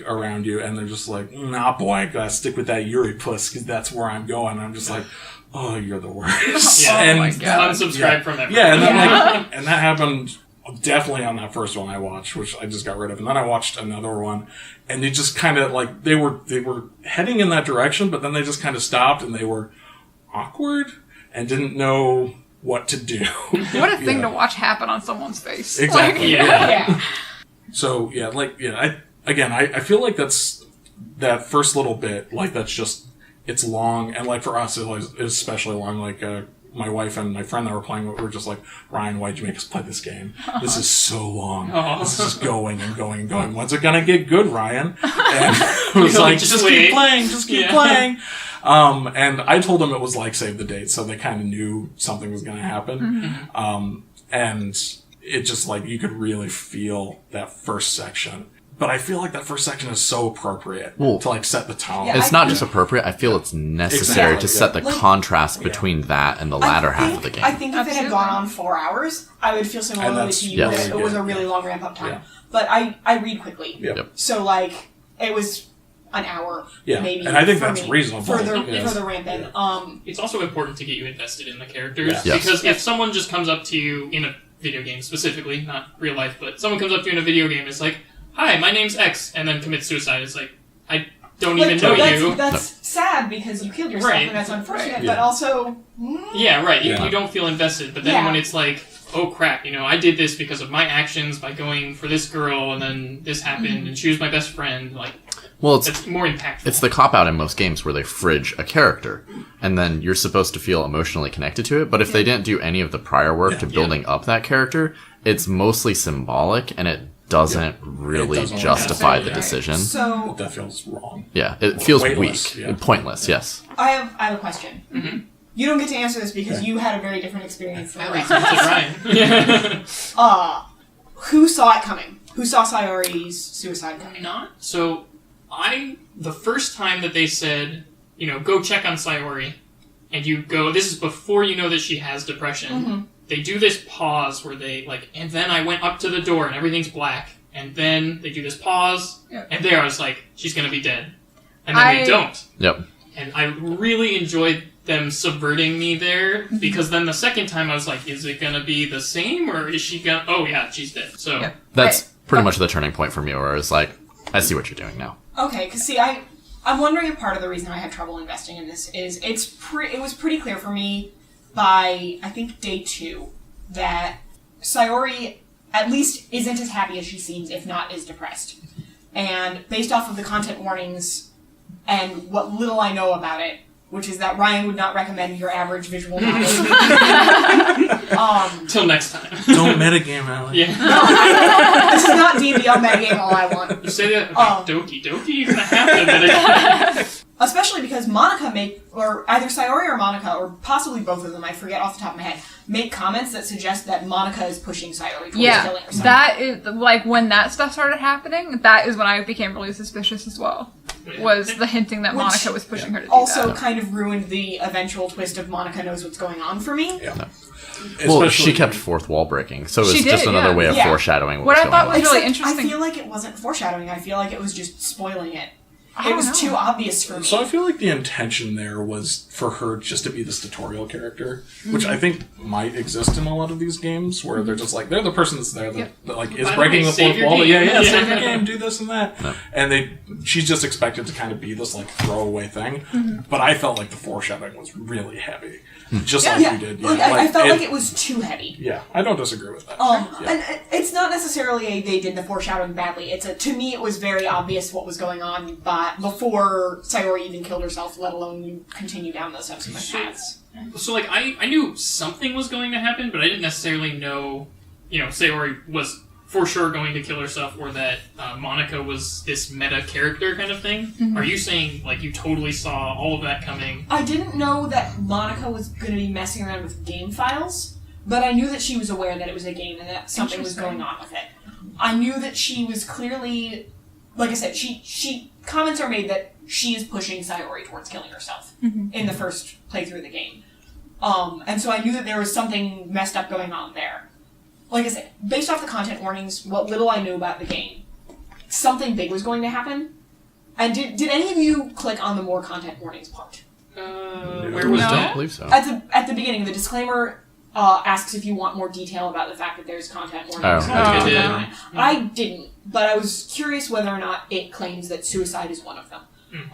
around you, and they're just nah, boy, I gotta stick with that Yuri puss because that's where I'm going. I'm just oh, you're the worst. Yeah. And my God. Unsubscribe from everything. yeah, and then and that happened definitely on that first one I watched, which I just got rid of, and then I watched another one, and they just kind of like they were heading in that direction, but then they just kind of stopped, and they were awkward and didn't know what to do. What a thing to watch happen on someone's face. Exactly. Like, Yeah. So I feel like that's that first little bit, like that's just it's long, and like for us it was especially long. Like my wife and my friend that were playing, we were just like, Ryan, why'd you make us play this game? This is so long. This is just going and going and going. When's it gonna get good, Ryan? And it was like, just keep playing, just keep playing. And I told them it was like Save the Date, so they kind of knew something was gonna happen. And it just like, you could really feel that first section. But I feel like that first section is so appropriate to like set the tone. Yeah, it's not just appropriate. I feel it's necessary to set the contrast between that and the latter half of the game. I think if it had gone on 4 hours, I would feel similarly to you. It was a really long ramp up time. Yeah. But I read quickly. Yep. So like, it was an hour, maybe. And I think that's reasonable. For the ramp in. It's also important to get you invested in the characters. Yeah. Because if someone just comes up to you in a video game specifically, not real life, but someone comes up to you in a video game, it's like, hi, my name's X, and then commits suicide. It's like, I don't even know you. That's sad because you killed yourself, and that's unfortunate, but also... Yeah, right. You don't feel invested, but then when it's like, oh crap, I did this because of my actions by going for this girl, and then this happened, and she was my best friend, like... Well, it's more impactful. It's the cop-out in most games where they fridge a character, and then you're supposed to feel emotionally connected to it, but if they didn't do any of the prior work to building up that character, it's mostly symbolic, and it doesn't really justify the decision. So that feels wrong. Yeah, it feels weightless, weak. Pointless, yes. I have a question. Mm-hmm. You don't get to answer this because you had a very different experience than Ryan. Who saw it coming? Who saw Sayori's suicide coming? So, the first time that they said, go check on Sayori, and you go, this is before you know that she has depression, they do this pause where they, and then I went up to the door and everything's black, and then they do this pause, and there I was like, she's gonna be dead. And then they don't. Yep. And I really enjoyed them subverting me there, because then the second time I was like, is it gonna be the same, or is she gonna, oh yeah, she's dead. So that's pretty much the turning point for me, where I was like, I see what you're doing now. Okay, because see, I'm wondering if part of the reason I had trouble investing in this is it was pretty clear for me by, I think, day 2 that Sayori at least isn't as happy as she seems, if not is depressed. And based off of the content warnings and what little I know about it, which is that Ryan would not recommend your average visual novel. Till next time. Don't metagame, Alex. Yeah. No, this is not D&D, I'll metagame all I want. You say that about Doki Doki, you're gonna have to metagame. Especially because or either Sayori or Monica, or possibly both of them, I forget off the top of my head, make comments that suggest that Monica is pushing Sayori towards killing herself. That is, when that stuff started happening, that is when I became really suspicious as well. Was the hinting that Monica was pushing her to do also that. kind of ruined the eventual twist of Monica knows what's going on for me. Yeah. Well, she kept fourth wall breaking, so it was just another way of foreshadowing what was going on. I thought was really interesting. I feel like it wasn't foreshadowing, I feel like it was just spoiling it. It was too obvious for me. So I feel like the intention there was for her just to be this tutorial character, which I think might exist in a lot of these games, where they're just like, they're the person that's there that is breaking the fourth wall, save your game, do this and that. No. And she's just expected to kind of be this throwaway thing. But I felt like the foreshadowing was really heavy. Just like you did. Yeah. I felt like it was too heavy. Yeah, I don't disagree with that. And it's not necessarily they did the foreshadowing badly. To me, it was very obvious what was going on, but before Sayori even killed herself, let alone you continue down those subsequent paths. So, I knew something was going to happen, but I didn't necessarily know, Sayori was for sure going to kill herself, or that Monica was this meta character kind of thing. Are you saying, you totally saw all of that coming? I didn't know that Monica was going to be messing around with game files, but I knew that she was aware that it was a game and that something was going on with it. I knew that she was clearly... Like I said, comments are made that she is pushing Sayori towards killing herself in the first playthrough of the game. And so I knew that there was something messed up going on there. Like I said, based off the content warnings, what little I knew about the game, something big was going to happen. And did any of you click on the more content warnings part? Where was I don't that? believe so. At the beginning, the disclaimer asks if you want more detail about the fact that there's content warnings. I didn't, but I was curious whether or not it claims that suicide is one of them.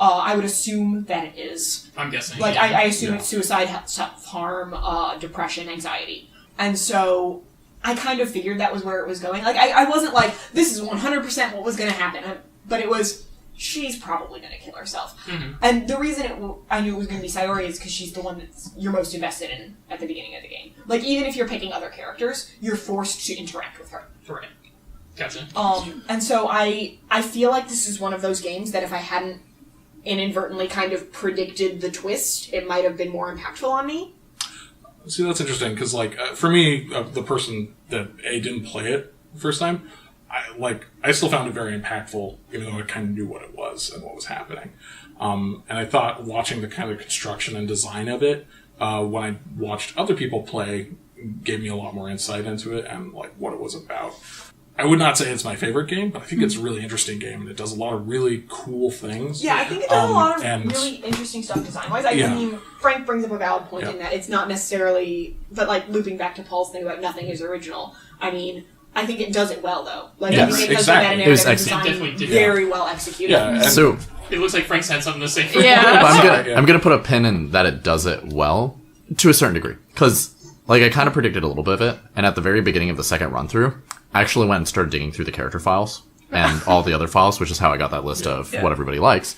I would assume that it is. I'm guessing. Like, I assume it's suicide, self-harm, depression, anxiety. And so I kind of figured that was where it was going. Like, I wasn't like, this is 100% what was going to happen. But it was, she's probably going to kill herself. And the reason I knew it was going to be Sayori is because she's the one that you're most invested in at the beginning of the game. Like, even if you're picking other characters, you're forced to interact with her. Right. Gotcha. And so I feel like this is one of those games that if I hadn't inadvertently kind of predicted the twist, it might have been more impactful on me. See, that's interesting, because, like, for me, the person that didn't play it the first time, I still found it very impactful, even though I kind of knew what it was and what was happening. And I thought watching the kind of construction and design of it, when I watched other people play, gave me a lot more insight into it and, like, what it was about. I would not say it's my favorite game, but I think it's a really interesting game, and it does a lot of really cool things. Yeah, I think it does a lot of really interesting stuff design-wise. I mean, Frank brings up a valid point in that it's not necessarily... But, like, looping back to Paul's thing about nothing is original, I mean, I think it does it well, though. Like, I think it does the meta-narrative design very well executed. Yeah, so... It looks like Frank's had something to say. I'm gonna put a pin in that it does it well, to a certain degree. Because, like, I kind of predicted a little bit of it, and at the very beginning of the second run-through, I actually went and started digging through the character files and all the other files, which is how I got that list of what everybody likes.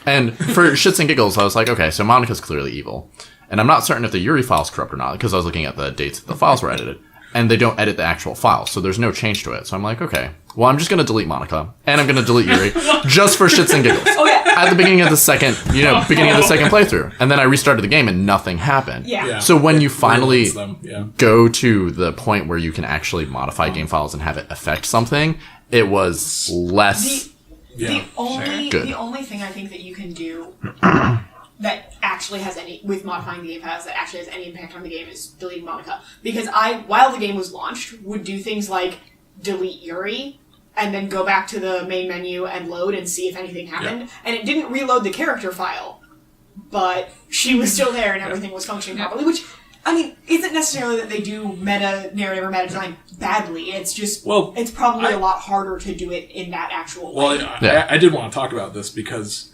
And for shits and giggles, I was like, okay, so Monica's clearly evil. And I'm not certain if the Yuri file's corrupt or not, because I was looking at the dates that the files were edited. And they don't edit the actual file, so there's no change to it. So I'm like, okay, well, I'm just going to delete Monica, and I'm going to delete Yuri, just for shits and giggles. At the beginning of the second, playthrough. And then I restarted the game, and nothing happened. So when you finally go to the point where you can actually modify game files and have it affect something, it was less the only thing I think that you can do that actually has any, with modifying the game files, that actually has any impact on the game is deleting Monica. Because while the game was launched, would do things like delete Yuri, and then go back to the main menu and load and see if anything happened. And it didn't reload the character file, but she was still there and everything was functioning properly, which, I mean, isn't necessarily that they do meta-narrative or meta-design badly. It's just, it's probably a lot harder to do it in that actual way. Well, I did want to talk about this because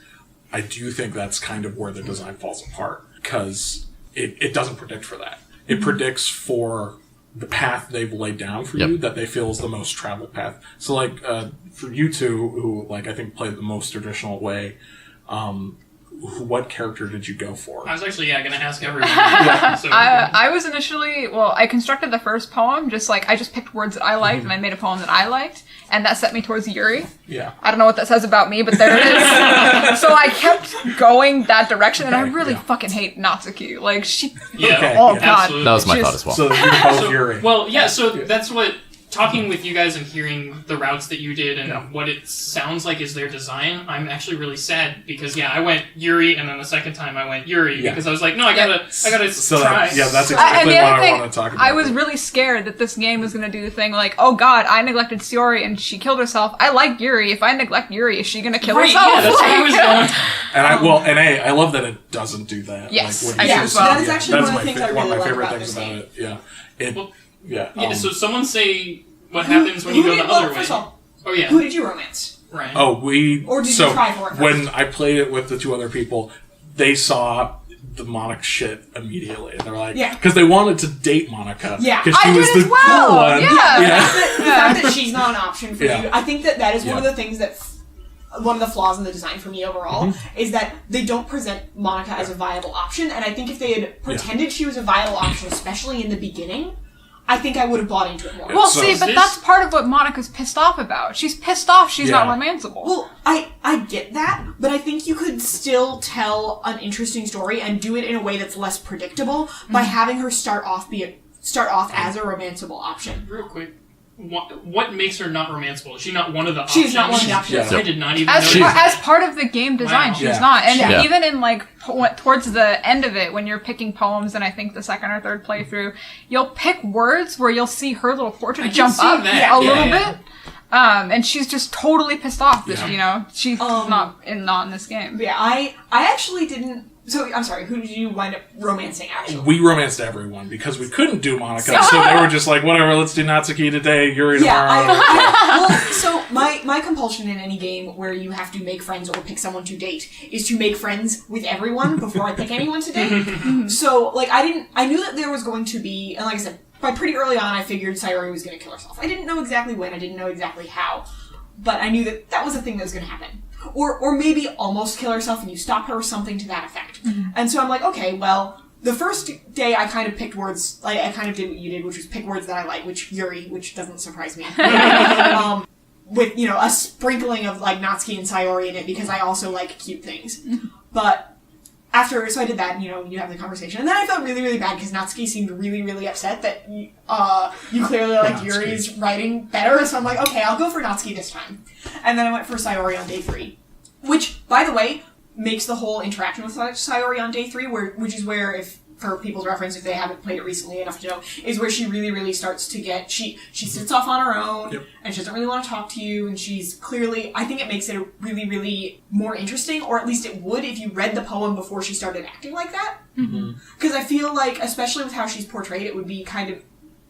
I do think that's kind of where the design falls apart, because it doesn't predict for that. It predicts for the path they've laid down for you that they feel is the most traveled path. So, like, for you two, who, like, I think played the most traditional way, what character did you go for? I was actually, going to ask everyone. I was initially, I constructed the first poem, I just picked words that I liked, and I made a poem that I liked, and that set me towards Yuri. Yeah. I don't know what that says about me, but there it is. So I kept going that direction, and I really fucking hate Natsuki. Like, she... Yeah. Okay. Oh, God. Absolutely. That was my thought as well. So you're both Yuri. Well, yeah, so that's what... Talking with you guys and hearing the routes that you did and what it sounds like is their design, I'm actually really sad because I went Yuri, and then the second time I went Yuri because I was like, no, I gotta try. That's exactly what I want to talk about. I was really scared that this game was gonna do the thing like, oh God, I neglected Sayori and she killed herself. I like Yuri. If I neglect Yuri, is she gonna kill herself? Yeah, that's what I was going. And I love that it doesn't do that. Yes, like, that is actually one of the things I really like favorite about things this about game. it. So someone say what happens when you go the other way. First of all, oh yeah. Who did you romance? Right. Oh, or did you try for it first? When I played it with the two other people, they saw the Monica shit immediately. They're like, because they wanted to date Monica. Yeah, because she was the cool one. The fact that she's not an option for you, I think that is one of the things that. One of the flaws in the design for me overall is that they don't present Monica as a viable option, and I think if they had pretended she was a viable option, especially in the beginning, I think I would have bought into it more. Well, but that's part of what Monica's pissed off about. She's pissed off she's not romanceable. Well, I get that, but I think you could still tell an interesting story and do it in a way that's less predictable by having her start off as a romanceable option. Real quick. What makes her not romanceable? Is she not one of the options? She's not one of the options. I did not even know. As part of the game design, she's not. And even in, like, towards the end of it, when you're picking poems, and I think the second or third playthrough, you'll pick words where you'll see her little portrait jump up a little bit. And she's just totally pissed off that, she's not in this game. Yeah, I actually didn't... So, I'm sorry, who did you wind up romancing, actually? We romanced everyone because we couldn't do Monica, so they were just like, whatever, let's do Natsuki today, Yuri tomorrow. Well, so my compulsion in any game where you have to make friends or pick someone to date is to make friends with everyone before I pick anyone to date. So, like, I knew that there was going to be, and like I said, by pretty early on, I figured Sayori was going to kill herself. I didn't know exactly when, I didn't know exactly how, but I knew that that was a thing that was going to happen. Or maybe almost kill herself and you stop her or something to that effect. And so I'm like, okay, well, the first day I kind of picked words, like, I kind of did what you did, which was pick words that I like, which Yuri, which doesn't surprise me. With, you know, a sprinkling of, like, Natsuki and Sayori in it, because I also like cute things. But so I did that, and, you know, you have the conversation. And then I felt really, really bad, because Natsuki seemed really, really upset that you clearly like Yuri's writing better. So I'm like, okay, I'll go for Natsuki this time. And then I went for Sayori on day 3. Which, by the way, makes the whole interaction with Sayori on day 3, which is where, if for people's reference, if they haven't played it recently enough to know, is where she really, really starts to get, she sits off on her own, and she doesn't really want to talk to you, and she's clearly, I think it makes it really, really more interesting, or at least it would if you read the poem before she started acting like that. Because I feel like, especially with how she's portrayed, it would be kind of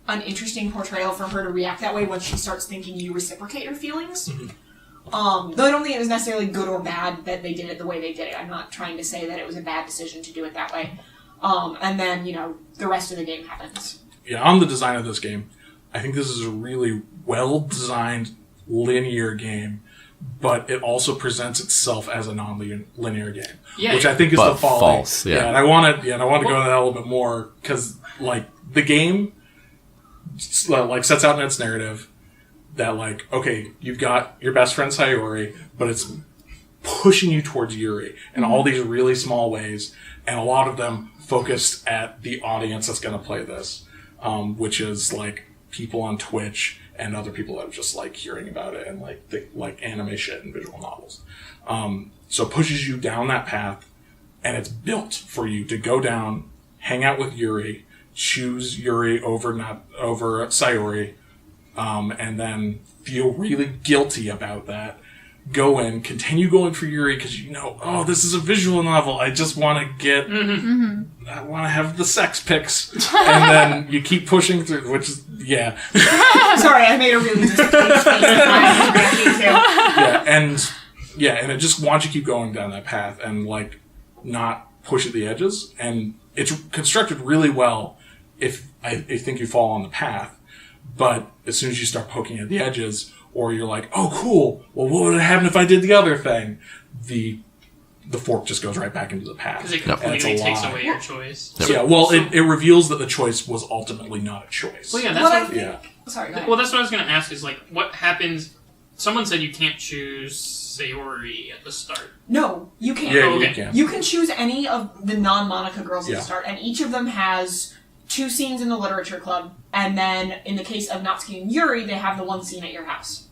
an interesting portrayal for her to react that way once she starts thinking you reciprocate her feelings. Though I don't think it was necessarily good or bad that they did it the way they did it. I'm not trying to say that it was a bad decision to do it that way. And then, you know, the rest of the game happens. Yeah, on the design of this game, I think this is a really well-designed linear game, but it also presents itself as a non-linear game, which I think is the false. Yeah, and I want to go into that a little bit more because, like, the game like sets out in its narrative that, like, okay, you've got your best friend Sayori, but it's pushing you towards Yuri in all these really small ways, and a lot of them focused at the audience that's going to play this, which is, like, people on Twitch and other people that are just, like, hearing about it and, like anime shit and visual novels. So it pushes you down that path, and it's built for you to go down, hang out with Yuri, choose Yuri over Sayori, and then feel really guilty about that. Go in, continue going for Yuri because you know, oh, this is a visual novel. I just want to get, I want to have the sex pics, and then you keep pushing through. Which is, Sorry, I made a really disappointed face. And it just wants you to keep going down that path and, like, not push at the edges. And it's constructed really well if I think you fall on the path, but as soon as you start poking at the edges, or you're like, oh, cool, well, what would happen if I did the other thing? The fork just goes right back into the path. Because it completely takes away your choice. Yeah, well, it reveals that the choice was ultimately not a choice. Well, yeah, that's Sorry, go ahead. Well, that's what I was going to ask is, like, what happens... Someone said you can't choose Sayori at the start. No, you can't. Yeah, you can. You can choose any of the non-Monica girls at the start, and each of them has 2 scenes in the literature club, and then in the case of Natsuki and Yuri, they have the 1 scene at your house,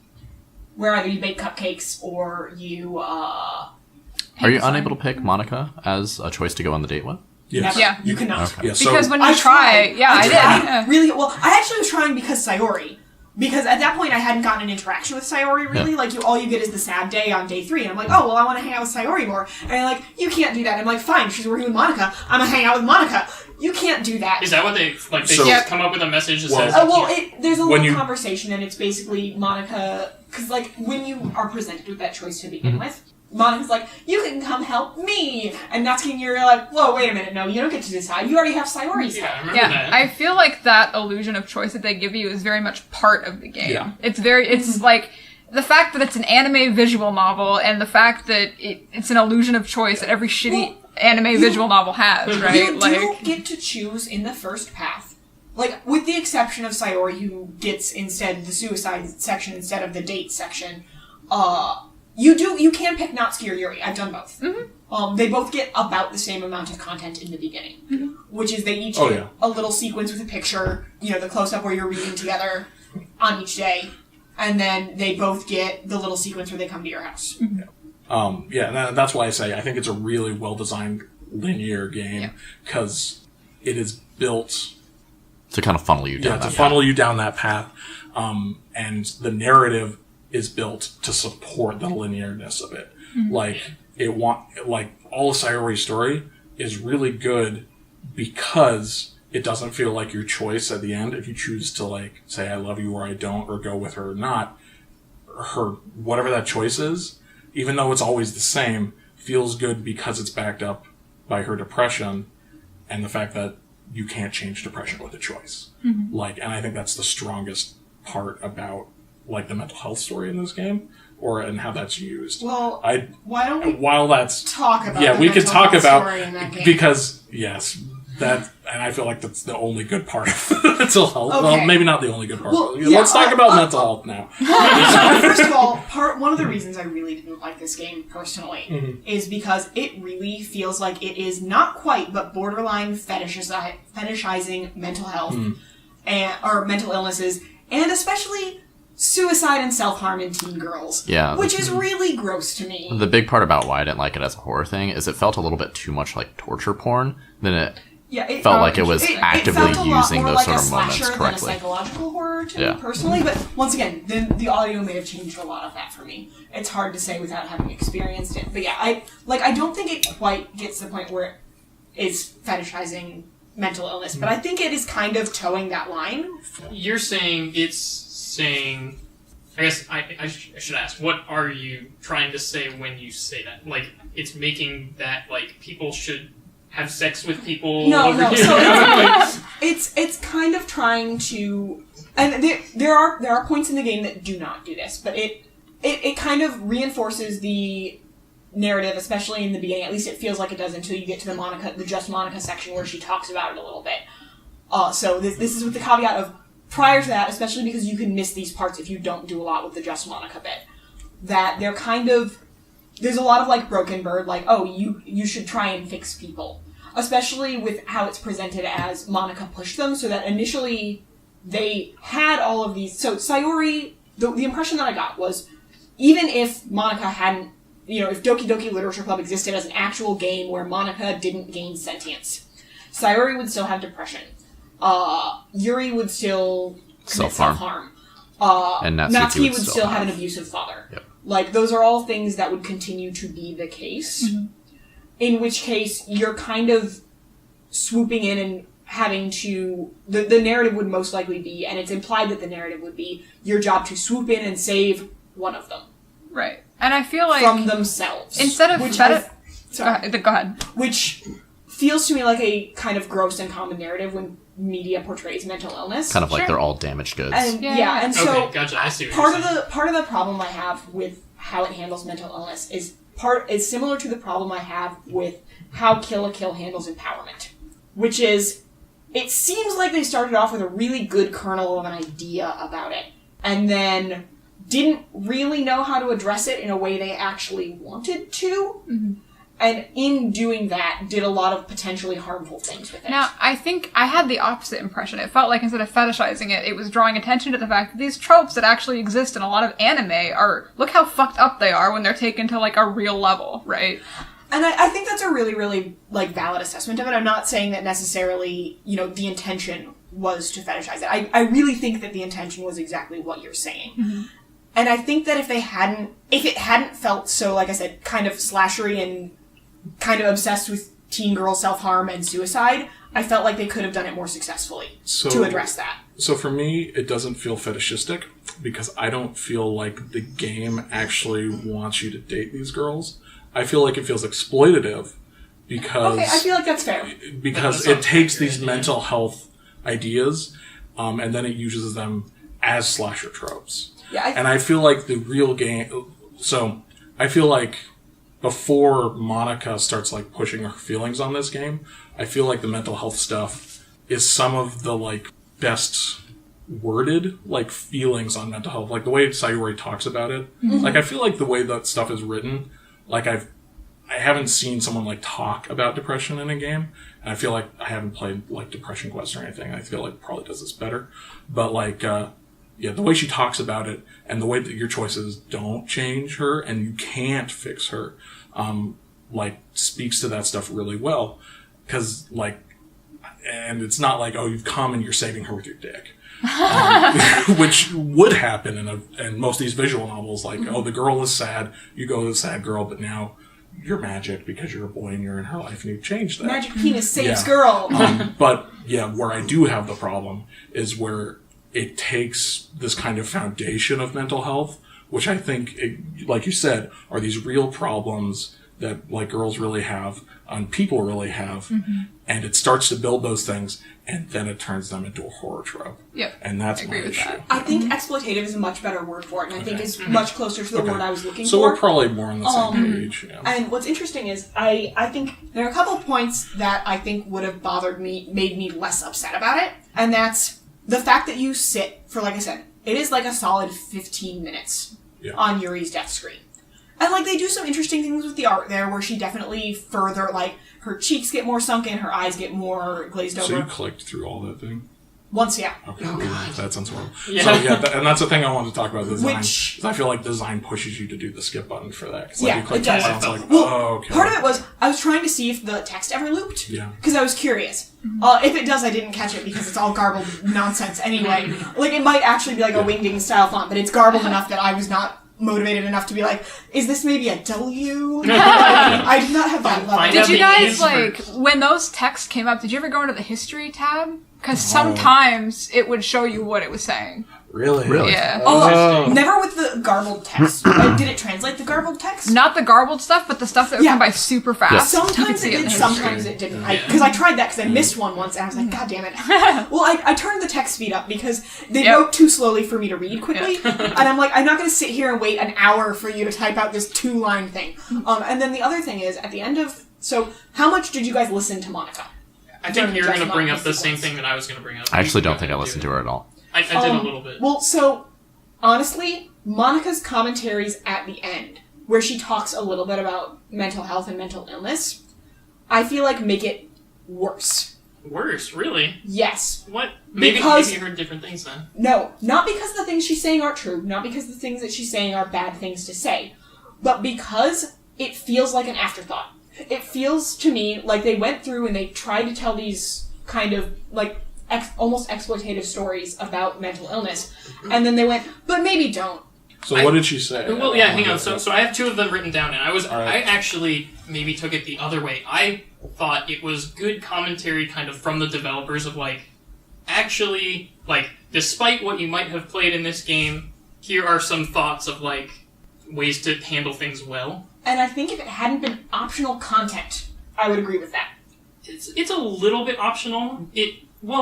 where either you bake cupcakes or you. Are you unable to pick Monica as a choice to go on the date with? Yes. Yeah. You cannot. Okay. Yeah, so Because when you try, I did. Yeah. Really, well, I actually was trying because Sayori. Because at that point, I hadn't gotten an interaction with Sayori, really. Yeah. Like, all you get is the sad day on day 3. And I'm like, oh, well, I want to hang out with Sayori more. And they're like, you can't do that. And I'm like, fine, she's working with Monica. I'm going to hang out with Monica. You can't do that. Is that what they... Like, they So- just come up with a message that says... There's a When little you- conversation, and it's basically Monica... Because, like, when you are presented with that choice to begin with, Monica's like, you can come help me! And Natsuki and Yuri are like, whoa, wait a minute, no, you don't get to decide. You already have Sayori's Yeah, I head. remember that. I feel like that illusion of choice that they give you is very much part of the game. Yeah. It's like, the fact that it's an anime visual novel, and the fact that it's an illusion of choice that every shitty anime visual novel has, right? You do get to choose in the first path. Like, with the exception of Sayori, who gets instead the suicide section instead of the date section, you can pick Natsuki or Yuri. I've done both. They both get about the same amount of content in the beginning, which is they each get a little sequence with a picture, you know, the close-up where you're reading together on each day, and then they both get the little sequence where they come to your house. and that's why I say I think it's a really well-designed linear game, because it is built... To kind of funnel you down that to path. funnel you down that path, and the narrative is built to support the linearness of it. Like, all of Sayori's story is really good because it doesn't feel like your choice at the end. If you choose to, like, say I love you or I don't, or go with her or not, her, whatever that choice is, even though it's always the same, feels good because it's backed up by her depression and the fact that you can't change depression with a choice. Mm-hmm. Like, and I think that's the strongest part about, like, the mental health story in this game, and how that's used. Well, why don't we talk about the we could talk health about story in that game? Because yes, that, and I feel like that's the only good part of mental health. Okay. Well, maybe not the only good part. Well, Let's talk about mental health now. First of all, one of the reasons I really didn't like this game personally is because it really feels like it is not quite, but borderline fetishizing mental health or mental illnesses, and especially suicide and self-harm in teen girls. Yeah. Which is really gross to me. The big part about why I didn't like it as a horror thing is it felt a little bit too much like torture porn than it felt like it was actively using those sort of moments correctly. Than a psychological horror to me personally, but once again, the audio may have changed a lot of that for me. It's hard to say without having experienced it. But yeah, I don't think it quite gets to the point where it's fetishizing mental illness, but I think it is kind of towing that line. You're saying I guess I should ask, what are you trying to say when you say that? Like, it's making that, like, people should have sex with people? No. So it's kind of trying to, and there are points in the game that do not do this, but it kind of reinforces the narrative, especially in the beginning. At least it feels like it does until you get to the Just Monica section where she talks about it a little bit. So this is with the caveat of, prior to that, especially because you can miss these parts if you don't do a lot with the Just Monica bit, that they're kind of, there's a lot of, like, broken bird, like, oh, you should try and fix people. Especially with how it's presented as Monica pushed them, so that initially they had all of these. So Sayori, the impression that I got was, even if Monica hadn't, if Doki Doki Literature Club existed as an actual game where Monica didn't gain sentience, Sayori would still have depression. Yuri would still commit self-harm. And Natsuki would still have an abusive father. Yep. Like, those are all things that would continue to be the case. Mm-hmm. In which case, you're kind of swooping in and having to... The narrative would most likely be, and it's implied that the narrative would be, your job to swoop in and save one of them. Right. And I feel like... From themselves. Instead of... Go ahead. Which feels to me like a kind of gross and common narrative when media portrays mental illness. Kind of like they're all damaged goods. And, and so okay, gotcha. I see what you're saying. Part of the problem I have with how it handles mental illness is similar to the problem I have with how Kill la Kill handles empowerment. Which is, it seems like they started off with a really good kernel of an idea about it, and then didn't really know how to address it in a way they actually wanted to. Mm-hmm. And in doing that, did a lot of potentially harmful things with it. Now, I think I had the opposite impression. It felt like instead of fetishizing it, it was drawing attention to the fact that these tropes that actually exist in a lot of anime are, look how fucked up they are when they're taken to, like, a real level, right? And I think that's a really, really, like, valid assessment of it. I'm not saying that necessarily, the intention was to fetishize it. I really think that the intention was exactly what you're saying. Mm-hmm. And I think that if it hadn't felt so, like I said, kind of slashery and kind of obsessed with teen girl self-harm and suicide, I felt like they could have done it more successfully to address that. So for me, it doesn't feel fetishistic because I don't feel like the game actually wants you to date these girls. I feel like it feels exploitative because... Okay, I feel like that's fair. Because it takes these mental health ideas and then it uses them as slasher tropes. Yeah, and I feel like the real game... So, I feel like before Monica starts, like, pushing her feelings on this game, I feel like the mental health stuff is some of the, like, best worded, like, feelings on mental health. Like, the way Sayori talks about it. Mm-hmm. Like, I feel like the way that stuff is written, like, I haven't seen someone, like, talk about depression in a game. And I feel like I haven't played, like, Depression Quest or anything. I feel like it probably does this better. But, like, the way she talks about it and the way that your choices don't change her and you can't fix her, like, speaks to that stuff really well. Because, like, and it's not like, oh, you've come and you're saving her with your dick. Which would happen in most of these visual novels. Like, oh, the girl is sad, you go to the sad girl, but now you're magic because you're a boy and you're in her life and you changed that. Magic penis saves Yeah. girl. But yeah, where I do have the problem is where it takes this kind of foundation of mental health, which I think, like you said, are these real problems that like girls really have and people really have, and it starts to build those things, and then it turns them into a horror trope. Yep. And that's I my agree with issue. that. I think exploitative is a much better word for it, and I think it's much closer to the word I was looking So for. we're probably more on the same page. Yeah. And what's interesting is I think there are a couple of points that I think would have bothered me, made me less upset about it, and that's the fact that you sit for, like I said, it is like a solid 15 minutes on Yuri's death screen. And, like, they do some interesting things with the art there, where she definitely further, like, her cheeks get more sunken, her eyes get more glazed over. So you clicked through all that thing? Once, yeah. Okay, that sounds horrible. Yeah. So and that's the thing I wanted to talk about, design. Which- 'Cause I feel like design pushes you to do the skip button for that. 'Cause, Yeah, you click it does. that, and it's like, Well, oh, okay. part of it was, I was trying to see if the text ever looped. Yeah. Because I was curious. If it does, I didn't catch it because it's all garbled nonsense anyway. Like, it might actually be like a Wingding style font, but it's garbled enough that I was not motivated enough to be like, is this maybe a W? I did not have that level. Find Did out you the guys, A's like, first. when those texts came up, did you ever go into the history tab? Because sometimes it would show you what it was saying. Really? Yeah. Oh, never with the garbled text. Did it translate the garbled text? Not the garbled stuff, but the stuff that would Yeah. come by super fast. You could Sometimes see it in did, the sometimes history. it didn't. Because I tried that because I missed one once, and I was like, God damn it. Well, I turned the text speed up because they Yep. wrote too slowly for me to read quickly. And I'm like, I'm not going to sit here and wait an hour for you to type out this 2-line thing. And then the other thing is, at the end of... So, how much did you guys listen to Monica? I think you're going to bring up the sequence. same thing that I was going to bring up. I actually don't think I listened to her at all. I did a little bit. Well, so, honestly, Monica's commentaries at the end, where she talks a little bit about mental health and mental illness, I feel like make it worse. Worse, really? Yes. What? Maybe Because- you heard different things then. No, not because the things she's saying aren't true, not because the things that she's saying are bad things to say, but because it feels like an afterthought. It feels to me like they went through and they tried to tell these kind of, like, almost exploitative stories about mental illness, and then they went, but maybe don't. So what did she say? Well, yeah, hang on. So I have 2 of them written down, and right. I actually maybe took it the other way. I thought it was good commentary kind of from the developers of, like, actually, like, despite what you might have played in this game, here are some thoughts of, like, ways to handle things well. And I think if it hadn't been optional content, I would agree with that. It's a little bit optional.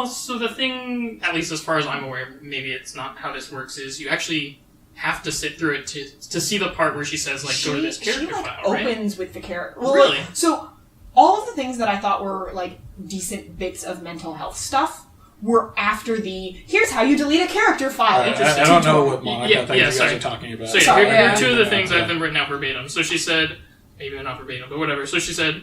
So the thing, at least as far as I'm aware, maybe it's not how this works, is you actually have to sit through it to see the part where she says, like, go to this character she, like, file, right? opens with the character. Well, Really? like, so, all of the things that I thought were, like, decent bits of mental health stuff were after the, here's how you delete a character file. I don't know what Monica Yeah, thinks you guys sorry. are talking about. So Sorry. here Yeah. are 2 of the things I've been written out verbatim. So she said, maybe not verbatim, but whatever. So she said,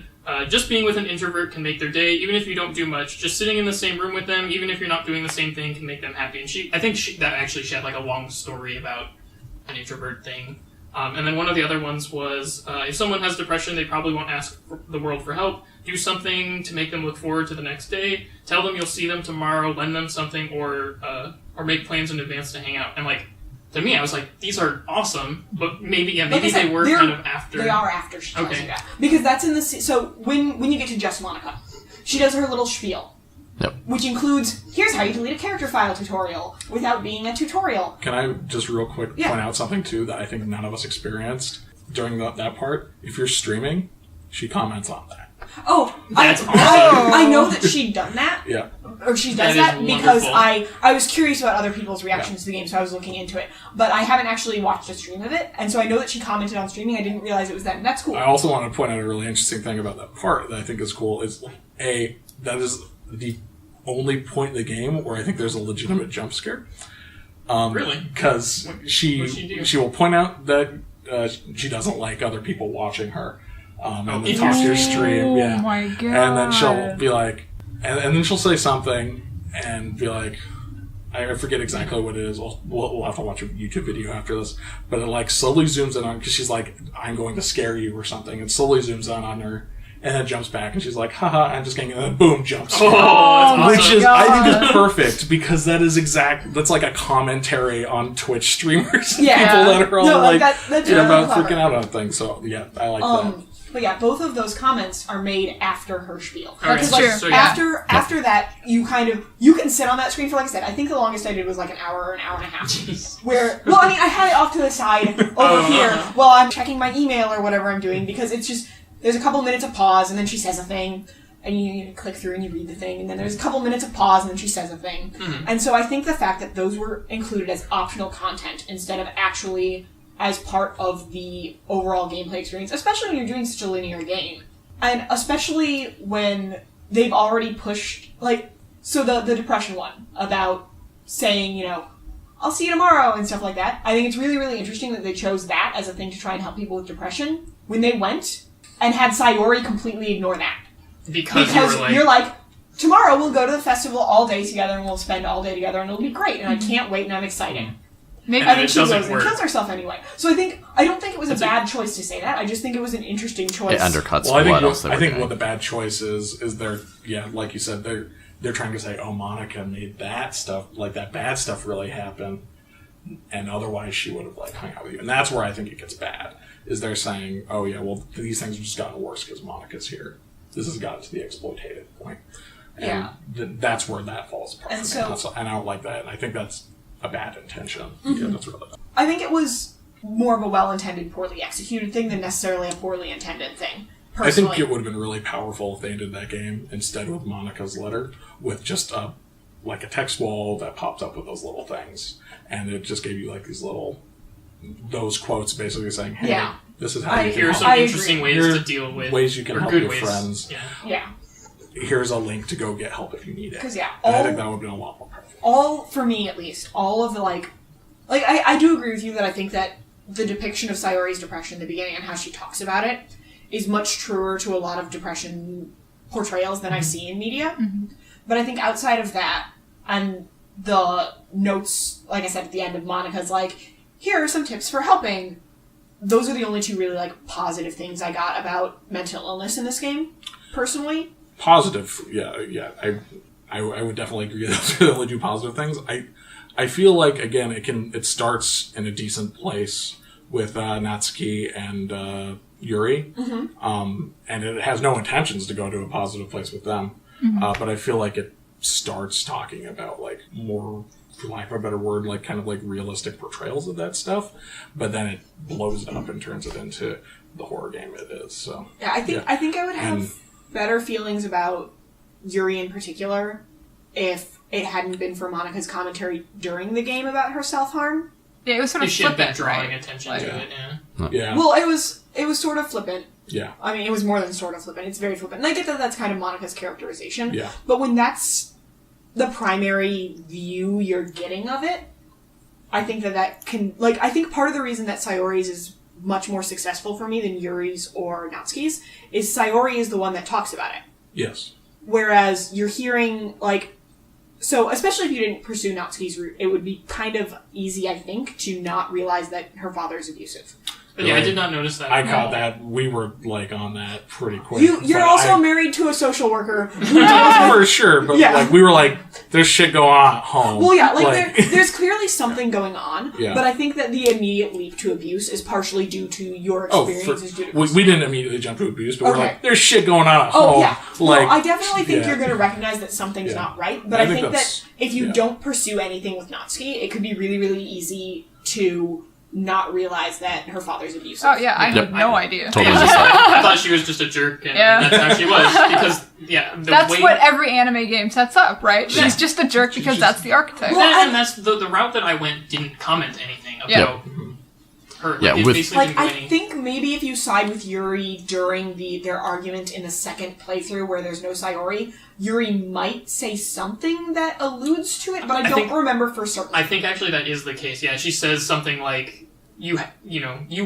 just being with an introvert can make their day, even if you don't do much. Just sitting in the same room with them, even if you're not doing the same thing, can make them happy. And I think she had like a long story about an introvert thing. And then one of the other ones was, if someone has depression, they probably won't ask the world for help. Do something to make them look forward to the next day. Tell them you'll see them tomorrow. Lend them something, or make plans in advance to hang out. And, like, to me, I was like, these are awesome, but maybe Like I they said, were kind of after. They are after she tells Okay. you that. Because that's in the... So, when you get to Just Monica, she does her little spiel. Yep. Which includes, here's how you delete a character file tutorial, without being a tutorial. Can I just real quick Yeah. point out something, too, that I think none of us experienced during that part? If you're streaming, she comments on that. Oh, That's I know that she'd done that. Yeah. Or she That does is that because wonderful. I was curious about other people's reactions to the game, so I was looking into it. But I haven't actually watched a stream of it, and so I know that she commented on streaming. I didn't realize it was that, and that's cool. I also want to point out a really interesting thing about that part that I think is cool is, that is the only point in the game where I think there's a legitimate jump scare. Really? Because What'd she she do? will point out that she doesn't like other people watching her. And then talk to your stream. Oh Yeah. my god. And then she'll be like, and then she'll say something and be like, I forget exactly what it is. We'll have to watch a YouTube video after this. But it like slowly zooms in on, because she's like, I'm going to scare you or something. It slowly zooms in on her and then jumps back and she's like, haha, I'm just kidding. And then boom, jumps. Oh, that's awesome. Which is, God. I think is perfect because that's like a commentary on Twitch streamers. Yeah. People that are all No, like, that's about really clever. freaking out on things. So yeah, I like that. But yeah, both of those comments are made after her spiel. All right, Because true. So, yeah. after that, you can sit on that screen for, like I said, I think the longest I did was like an hour or an hour and a half. Jeez. Where, well, I mean, I had it off to the side over here while I'm checking my email or whatever I'm doing, because it's just, there's a couple minutes of pause, and then she says a thing, and you click through and you read the thing, and then there's a couple minutes of pause, and then she says a thing. Mm-hmm. And so I think the fact that those were included as optional content instead of actually as part of the overall gameplay experience, especially when you're doing such a linear game, and especially when they've already pushed, like, so the depression one about saying, you know, I'll see you tomorrow and stuff like that. I think it's really, really interesting that they chose that as a thing to try and help people with depression when they went and had Sayori completely ignore that. Because you're like, tomorrow we'll go to the festival all day together and we'll spend all day together and it'll be great and I can't wait and I'm excited. Maybe I think she goes doesn't and work. kills herself anyway. So I don't think it was a bad choice to say that. I just think it was an interesting choice. It undercuts Well, what else they were I think doing. what the bad choice is they're, yeah, like you said, they're trying to say, oh, Monica made that stuff, like that bad stuff really happen, and otherwise she would have like hung out with you. And that's where I think it gets bad, is they're saying, oh yeah, well, these things have just gotten worse because Monica's here. This has gotten to the exploitative point. And Yeah. That's where that falls apart. And for me. so- And I don't like that, and I think that's a bad intention. Mm-hmm. Yeah, that's really I think it was more of a well-intended, poorly executed thing than necessarily a poorly intended thing. I Personally. think it would have been really powerful if they ended that game instead with Monica's letter with just a text wall that pops up with those little things, and it just gave you like those quotes basically saying, "Hey, Yeah. this is how you Here are can some I interesting agree. ways Here are to deal with ways you can or help good your ways. friends. Yeah. Yeah. Here's a link to go get help if you need it." 'Cause, yeah, and I all- think that would have been a lot more powerful. For me at least, all of the I do agree with you that I think that the depiction of Sayori's depression in the beginning and how she talks about it is much truer to a lot of depression portrayals than I see in media. Mm-hmm. But I think outside of that, and the notes, like I said at the end of Monica's like, here are some tips for helping. Those are the only two really positive things I got about mental illness in this game, personally. Positive, yeah. I would definitely agree that those are the only two positive things. I feel like, again, it starts in a decent place with Natsuki and Yuri, and it has no intentions to go to a positive place with them. But I feel like it starts talking about more, for lack of a better word, kind of realistic portrayals of that stuff. But then it blows it up and turns it into the horror game it is. So Yeah, I think I would have And- better feelings about Yuri in particular if it hadn't been for Monica's commentary during the game about her self-harm. Yeah, it was sort You of should have been flippant, drawing right? attention Like- to it, yeah. yeah, Well, it was sort of flippant. yeah. I mean, it was more than sort of flippant. It's very flippant. And I get that that's kind of Monica's characterization. Yeah. But when that's the primary view you're getting of it, I think that can... I think part of the reason that Sayori's is much more successful for me than Yuri's or Natsuki's is Sayori is the one that talks about it. Yes. Whereas you're hearing, so especially if you didn't pursue Natsuki's route, it would be kind of easy, I think, to not realize that her father's abusive. But yeah, I did not notice that. I at caught all. that. We were on that pretty quick. You're but also married to a social worker who for sure, but Yeah. we were there's shit going on at home. Well, yeah, there's clearly something going on, Yeah. but I think that the immediate leap to abuse is partially due to your experiences. Due to we didn't immediately jump to abuse, but we're Okay. there's shit going on at Oh, home. yeah. No, I definitely think yeah. you're going to recognize that something's Yeah. not right, but I I think think that that's- if you yeah. don't pursue anything with Natsuki, it could be really, really easy to not realize that her father's abusive. Oh yeah, I Yep. had no idea. Totally Yeah, just I thought she was just a jerk, and Yeah. that's how she was. Because, yeah, the That's way... what every anime game sets up, right? Yeah. She's just a jerk because that's the archetype. And that's the route that I went didn't comment anything about Yeah. her. Yeah, it with- basically didn't do I any... think maybe if you side with Yuri during their argument in the second playthrough where there's no Sayori, Yuri might say something that alludes to it, but I don't think- remember for certain. I think actually that is the case. Yeah, she says something like, you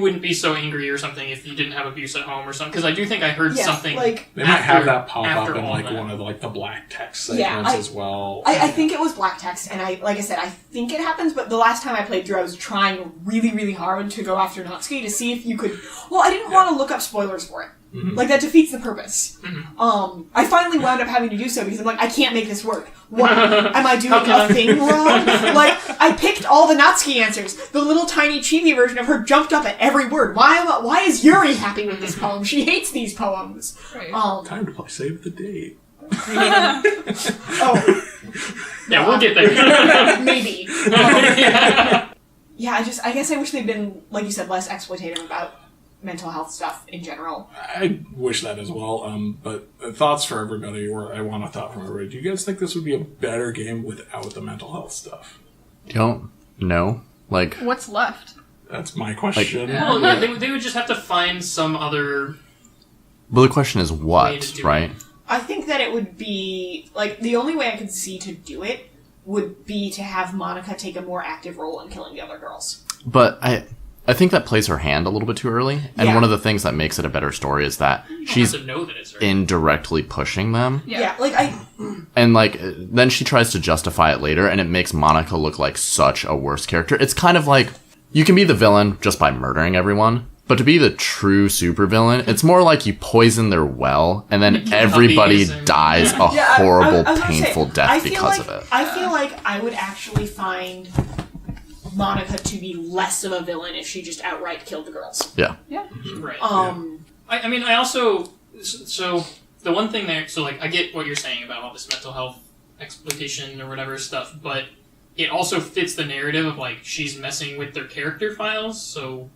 wouldn't be so angry or something if you didn't have abuse at home or something. Because I do think I heard Yeah, something. They might have after- that pop up after in all that. one of the black text segments Yeah, as well. I think it was black text, and like I said, I think it happens, but the last time I played through, I was trying really, really hard to go after Natsuki to see if you could... Well, I didn't want to look up spoilers for it. Like, that defeats the purpose. I finally wound up having to do so because I'm like, I can't make this work. What? Am I doing a thing wrong? Like, I picked all the Natsuki answers. The little tiny chibi version of her jumped up at every word. Why is Yuri happy with this poem? She hates these poems. Right. Time to play Save the Date. Oh. Yeah, we'll get there. Maybe. Yeah, I guess I wish they'd been, like you said, less exploitative about mental health stuff in general. I wish that as well. But thoughts for everybody, or I want a thought from everybody. Do you guys think this would be a better game without the mental health stuff? You don't know? Like, What's left? That's my question. Well, yeah, they would just have to find some other... well, the question is Way to what, do right? I think that it would be, like, the only way I could see to do it would be to have Monica take a more active role in killing the other girls. But I think that plays her hand a little bit too early. And Yeah. one of the things that makes it a better story is that You she's have to know that it's her. indirectly pushing them. Yeah, like, And, like, then she tries to justify it later, and it makes Monica look like such a worse character. It's kind of like, you can be the villain just by murdering everyone, but to be the true supervillain, it's more like you poison their well, and then everybody Puppies and- dies a Yeah, horrible, I was gonna say, painful I death feel because like, of it. I feel like I would actually find Monica to be less of a villain if she just outright killed the girls. Yeah. Right. I I mean, I also... So, the one thing there... So, like, I get what you're saying about all this mental health exploitation or whatever stuff, but it also fits the narrative of, like, she's messing with their character files, so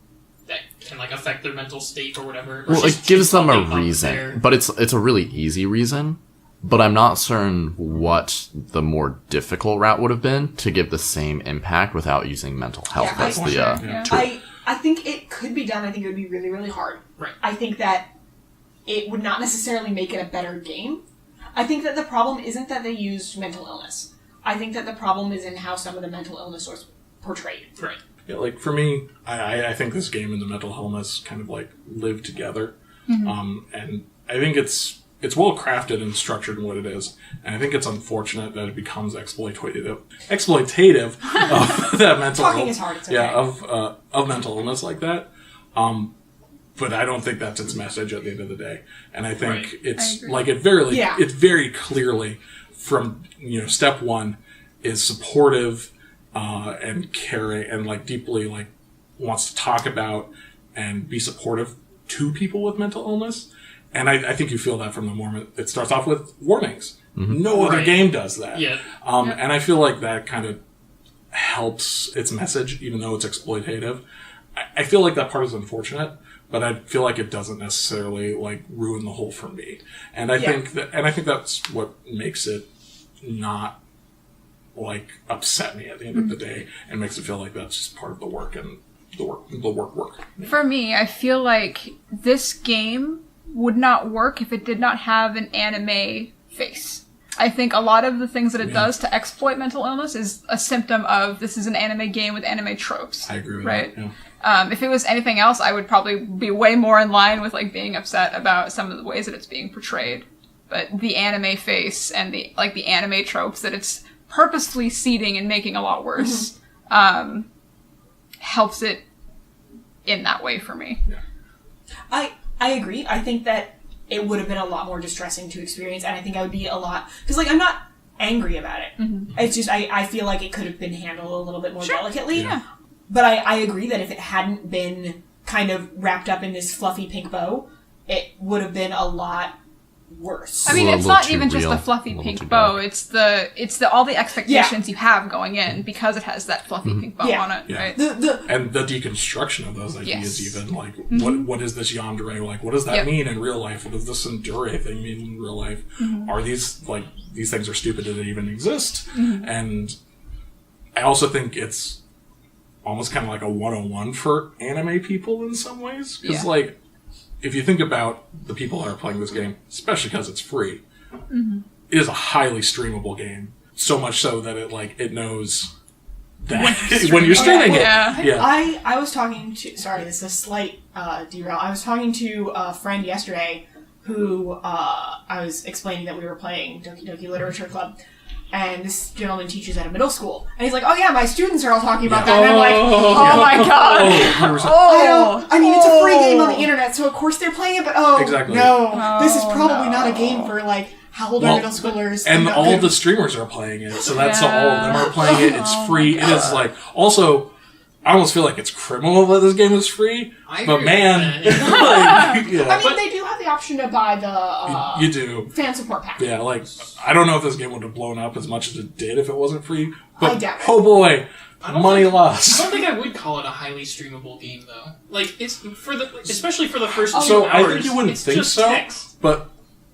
that can, like, affect their mental state or whatever. Or Well, it she's gives them a fucking up reason, their- but it's a really easy reason. But I'm not certain what the more difficult route would have been to give the same impact without using mental health Yeah, as I- the Yeah. tool. I think it could be done. I think it would be really, really hard. Right. I think that it would not necessarily make it a better game. I think that the problem isn't that they used mental illness. I think that the problem is in how some of the mental illness was portrayed. Right. Yeah, like for me, I think this game and the mental illness kind of like live together, and I think it's well crafted and structured in what it is, and I think it's unfortunate that it becomes exploitative of that mental Talking is hard. It's okay. of mental illness like that. But I don't think that's its message at the end of the day, and I think Right. it's I agree. like Yeah. it's very clearly from step one is supportive and caring and like deeply like wants to talk about and be supportive to people with mental illness. And I think you feel that from the moment it starts off with warnings. No other Right. game does that. Yeah. And I feel like that kind of helps its message, even though it's exploitative. I feel like that part is unfortunate, but I feel like it doesn't necessarily like ruin the whole for me. And I think that's what makes it not like upset me at the end of the day and makes it feel like that's just part of the work and the work. For me, I feel like this game would not work if it did not have an anime face. I think a lot of the things that it does to exploit mental illness is a symptom of this is an anime game with anime tropes. I agree with right? that. Yeah. If it was anything else, I would probably be way more in line with like being upset about some of the ways that it's being portrayed. But the anime face and the anime tropes that it's purposefully seeding and making a lot worse helps it in that way for me. I agree. I think that it would have been a lot more distressing to experience, and I think I would be a lot... Because, like, I'm not angry about it. It's just, I feel like it could have been handled a little bit more delicately. Yeah. But I agree that if it hadn't been kind of wrapped up in this fluffy pink bow, it would have been a lot worse. I mean, A it's little not too even just real, the a fluffy little pink too bow. dark. It's the all the expectations you have going in because it has that fluffy pink bow Yeah. on it, Yeah. right? And the deconstruction of those ideas, Yes. even like what is this yandere? Like, what does that Yep. mean in real life? What does this endure thing mean in real life? Are these things are stupid? Do they even exist? And I also think it's almost kind of like a 101 for anime people in some ways, because Yeah. like if you think about the people that are playing this game, especially because it's free, it is a highly streamable game. So much so that it knows that when you're streaming it. Yeah. I was talking to... Sorry, this is a slight derail. I was talking to a friend yesterday who I was explaining that we were playing Doki Doki Literature Club. and this gentleman teaches at a middle school. And he's like, oh yeah, my students are all talking about that. And I'm like, oh my god. I mean, it's a free game on the internet, so of course they're playing it, but this is probably not a game for, like, how old are middle schoolers? And all the streamers are playing it, so that's all of them are playing it. It's free. It is, like, also, I almost feel like it's criminal that this game is free, but man, like, I mean, they do have the option to buy the you do fan support pack. Yeah, like, I don't know if this game would have blown up as much as it did if it wasn't free, but I doubt it. Oh boy, money lost. I don't think I would call it a highly streamable game, though. Like, it's especially for the first 2 So hours. I think you wouldn't think so, text. but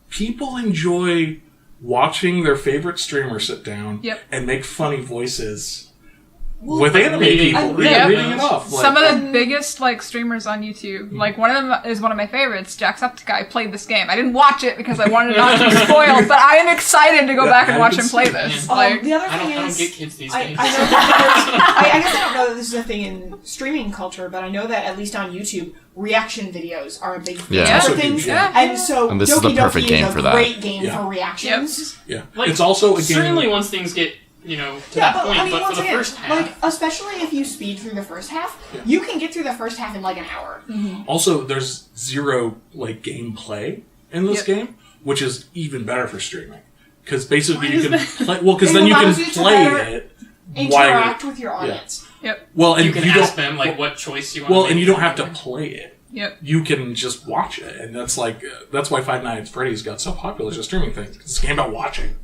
people enjoy watching their favorite streamer sit down and make funny voices with anime people reading it off. Some of the biggest streamers on YouTube, one of them is one of my favorites, Jacksepticeye, played this game. I didn't watch it because I wanted not to be spoiled, but I am excited to go back and watch him play this. The other thing I don't get kids these days. I guess I don't know that this is a thing in streaming culture, but I know that at least on YouTube, reaction videos are a big thing for things. And so and this is the perfect game for that. Great game for reactions. Yeah. It's also a game. Certainly once things get to that point, but for the first half. Especially if you speed through the first half, you can get through the first half in an hour. Mm-hmm. Also, there's zero gameplay in this game, which is even better for streaming. Because basically you can play. Well, because then you can play it. Interact with your audience. Yep. Well, and you can ask them what choice you want. Well, and you don't have to play it. Yep. You can just watch it, and that's why Five Nights at Freddy's got so popular as a streaming thing. It's a game about watching,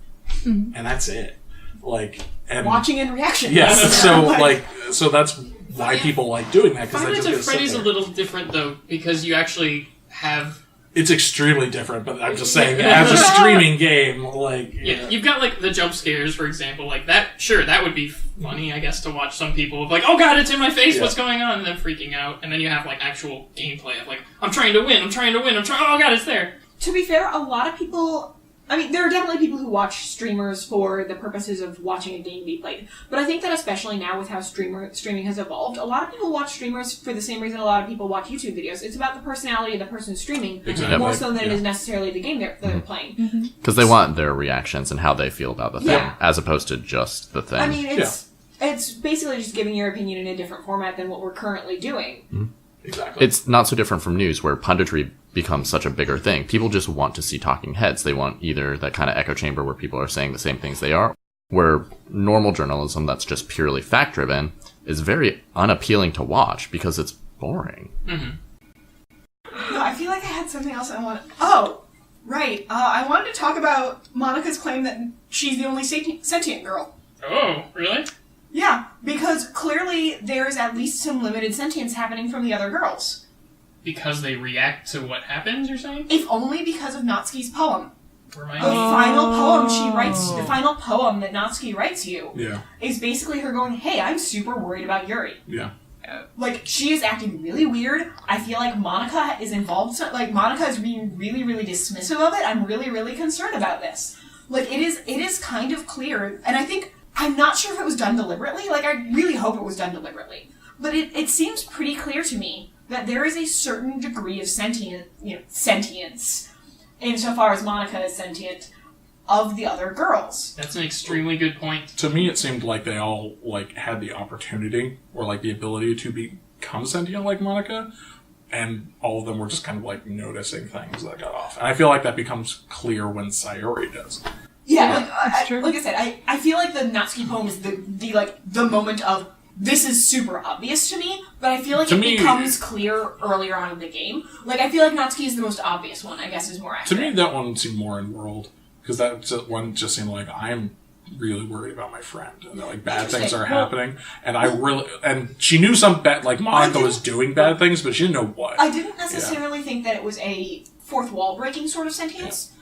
and that's it. And watching and reaction. Yes, so that's why people like doing that. Five Nights at Freddy's a little different though, because you actually have. It's extremely different, but I'm just saying, as a streaming game, you've got the jump scares, for example, that. Sure, that would be funny, I guess, to watch some people oh god, it's in my face, what's going on, and then freaking out, and then you have actual gameplay of I'm trying to win, oh god, it's there. To be fair, a lot of people. I mean, there are definitely people who watch streamers for the purposes of watching a game be played. But I think that especially now with how streaming has evolved, a lot of people watch streamers for the same reason a lot of people watch YouTube videos. It's about the personality of the person streaming, more so than it is necessarily the game they're playing. Because they want their reactions and how they feel about the thing, as opposed to just the thing. I mean, it's basically just giving your opinion in a different format than what we're currently doing. Mm-hmm. Exactly. It's not so different from news, where punditry becomes such a bigger thing. People just want to see talking heads. They want either that kind of echo chamber where people are saying the same things they are, where normal journalism that's just purely fact-driven is very unappealing to watch because it's boring. Mm-hmm. No, I feel like I had something else I want. Oh, right. I wanted to talk about Monica's claim that she's the only sentient girl. Oh, really? Yeah, because clearly there's at least some limited sentience happening from the other girls. Because they react to what happens, you're saying? If only because of Natsuki's poem. Final poem she writes, the final poem that Natsuki writes you, is basically her going, hey, I'm super worried about Yuri. Yeah. She is acting really weird. I feel like Monica is involved. Monica is being really, really dismissive of it. I'm really, really concerned about this. It is kind of clear, and I think, I'm not sure if it was done deliberately. I really hope it was done deliberately. But it seems pretty clear to me that there is a certain degree of sentience, insofar as Monica is sentient, of the other girls. That's an extremely good point. To me, it seemed like they all had the opportunity or the ability to become sentient like Monica, and all of them were just kind of noticing things that got off. And I feel like that becomes clear when Sayori does. Yeah, that's true. Like I said, I feel like the Natsuki poem is the moment of, this is super obvious to me, but I feel like it becomes clear earlier on in the game. I feel like Natsuki is the most obvious one, I guess is more accurate. To me, that one seemed more in world, because that one just seemed like, I'm really worried about my friend, and bad things are happening, and she knew some bad, Monica was doing bad things, but she didn't know what. I didn't necessarily think that it was a fourth wall breaking sort of sentience.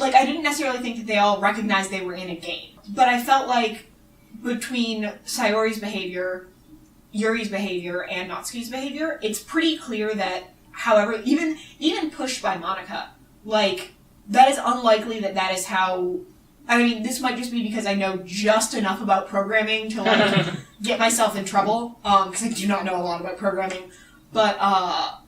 I didn't necessarily think that they all recognized they were in a game. But I felt like between Sayori's behavior, Yuri's behavior, and Natsuki's behavior, it's pretty clear that, however, even pushed by Monica, that is unlikely that is how... I mean, this might just be because I know just enough about programming to, get myself in trouble, because I do not know a lot about programming. But,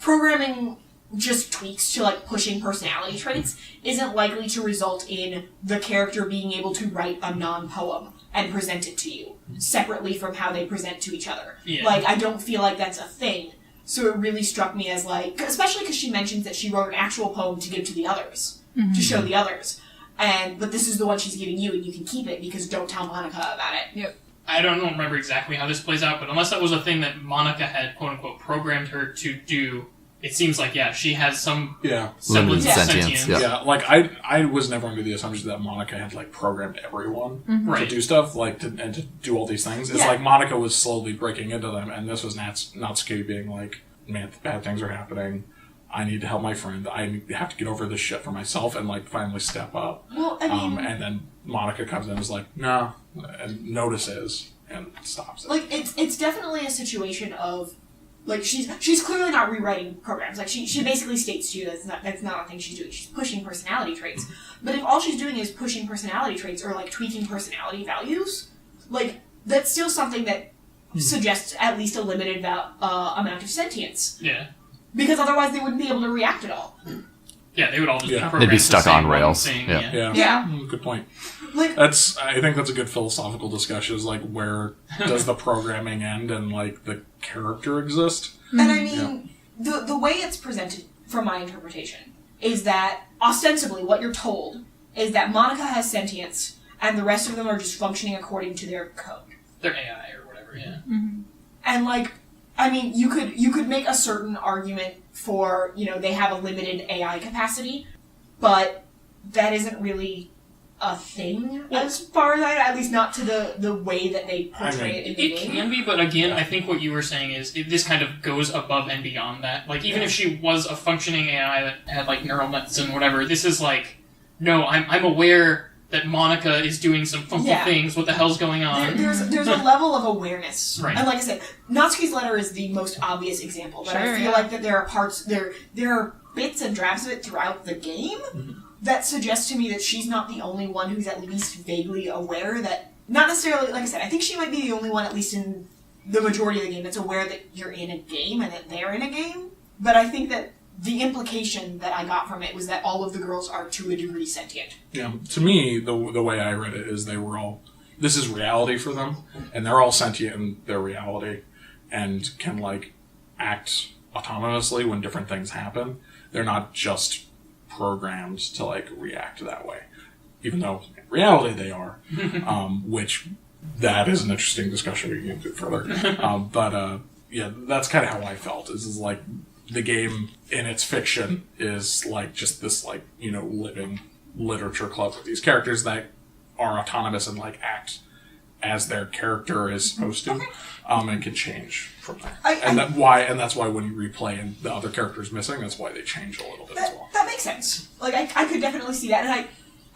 programming just tweaks to, like, pushing personality traits isn't likely to result in the character being able to write a non-poem and present it to you, separately from how they present to each other. Yeah. Like, I don't feel like that's a thing. So it really struck me as, like, especially because she mentions that she wrote an actual poem to give to the others, to show the others. But this is the one she's giving you, and you can keep it because don't tell Monica about it. Yep. I don't remember exactly how this plays out, but unless that was a thing that Monica had, quote-unquote, programmed her to do, it seems like, she has some semblance of sentience. Yeah, like, I was never under the assumption that Monica had, like, programmed everyone to do stuff, like, and to do all these things. It's like Monica was slowly breaking into them, and this was Natsuki being like, man, bad things are happening. I need to help my friend. I have to get over this shit for myself and, like, finally step up. Well, I mean... and then Monica comes in and is like, no, and notices and stops it. Like, it's definitely a situation of, like, she's clearly not rewriting programs. Like, she basically states to you that's not a thing she's doing. She's pushing personality traits. But if all she's doing is pushing personality traits or, like, tweaking personality values, like, that's still something that suggests at least a limited amount of sentience. Yeah. Because otherwise they wouldn't be able to react at all. Yeah, they would all just be programmed They'd be stuck to say on one rails. thing, Yeah. Good point. Like, I think that's a good philosophical discussion, is like, where does the programming end and, like, the character exist? and I mean, the way it's presented, from my interpretation, is that ostensibly what you're told is that Monica has sentience and the rest of them are just functioning according to their code. Their AI or whatever, yeah. Mm-hmm. And, like, I mean, you could make a certain argument for, they have a limited AI capacity, but that isn't really a thing as far as at least not to the way that they portray it in the It game. can be, but again, I think what you were saying is this kind of goes above and beyond that. Like, even if she was a functioning AI that had, like, neural nets and whatever, this is like, no, I'm aware that Monica is doing some funky things. What the hell's going on? There's a level of awareness, right. And like I said, Natsuki's letter is the most obvious example. But I feel like that there are parts there are bits and drafts of it throughout the game that suggest to me that she's not the only one who's at least vaguely aware that, not necessarily, like I said, I think she might be the only one, at least in the majority of the game, that's aware that you're in a game and that they're in a game. But I think that the implication that I got from it was that all of the girls are to a degree sentient. Yeah, to me, the way I read it is they were all, this is reality for them, and they're all sentient in their reality, and can, like, act autonomously when different things happen. They're not just programmed to, like, react that way, even though in reality they are, which that is an interesting discussion we can do further. But that's kind of how I felt. Is like, the game in its fiction is like just this, like, living literature club with these characters that are autonomous and, like, act as their character is supposed to, and can change from there. That's why when you replay and the other character is missing, that's why they change a little bit as well. That makes sense. Like, I could definitely see that, and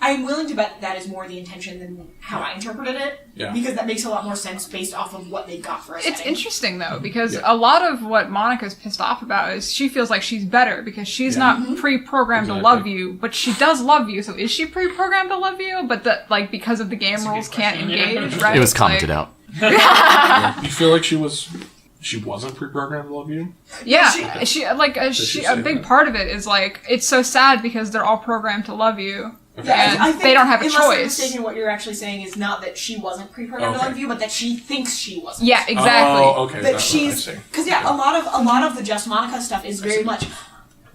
I'm willing to bet that is more the intention than how I interpreted it. Yeah. Because that makes a lot more sense based off of what they got for us. It's interesting, though, because a lot of what Monica's pissed off about is she feels like she's better because she's not pre-programmed to love you, but she does love you. So is she pre-programmed to love you? But because of the game rules can't engage, right? It was commented out. You feel like she wasn't pre-programmed to love you? Yeah, a big part of it is, like, it's so sad because they're all programmed to love you. Yeah, and they don't have a unless I'm choice. mistaken, what you're actually saying is not that she wasn't pre-programmed to love you, but that she thinks she wasn't. Yeah, exactly. Oh, okay. That she's because a lot of the Just Monica stuff is very much.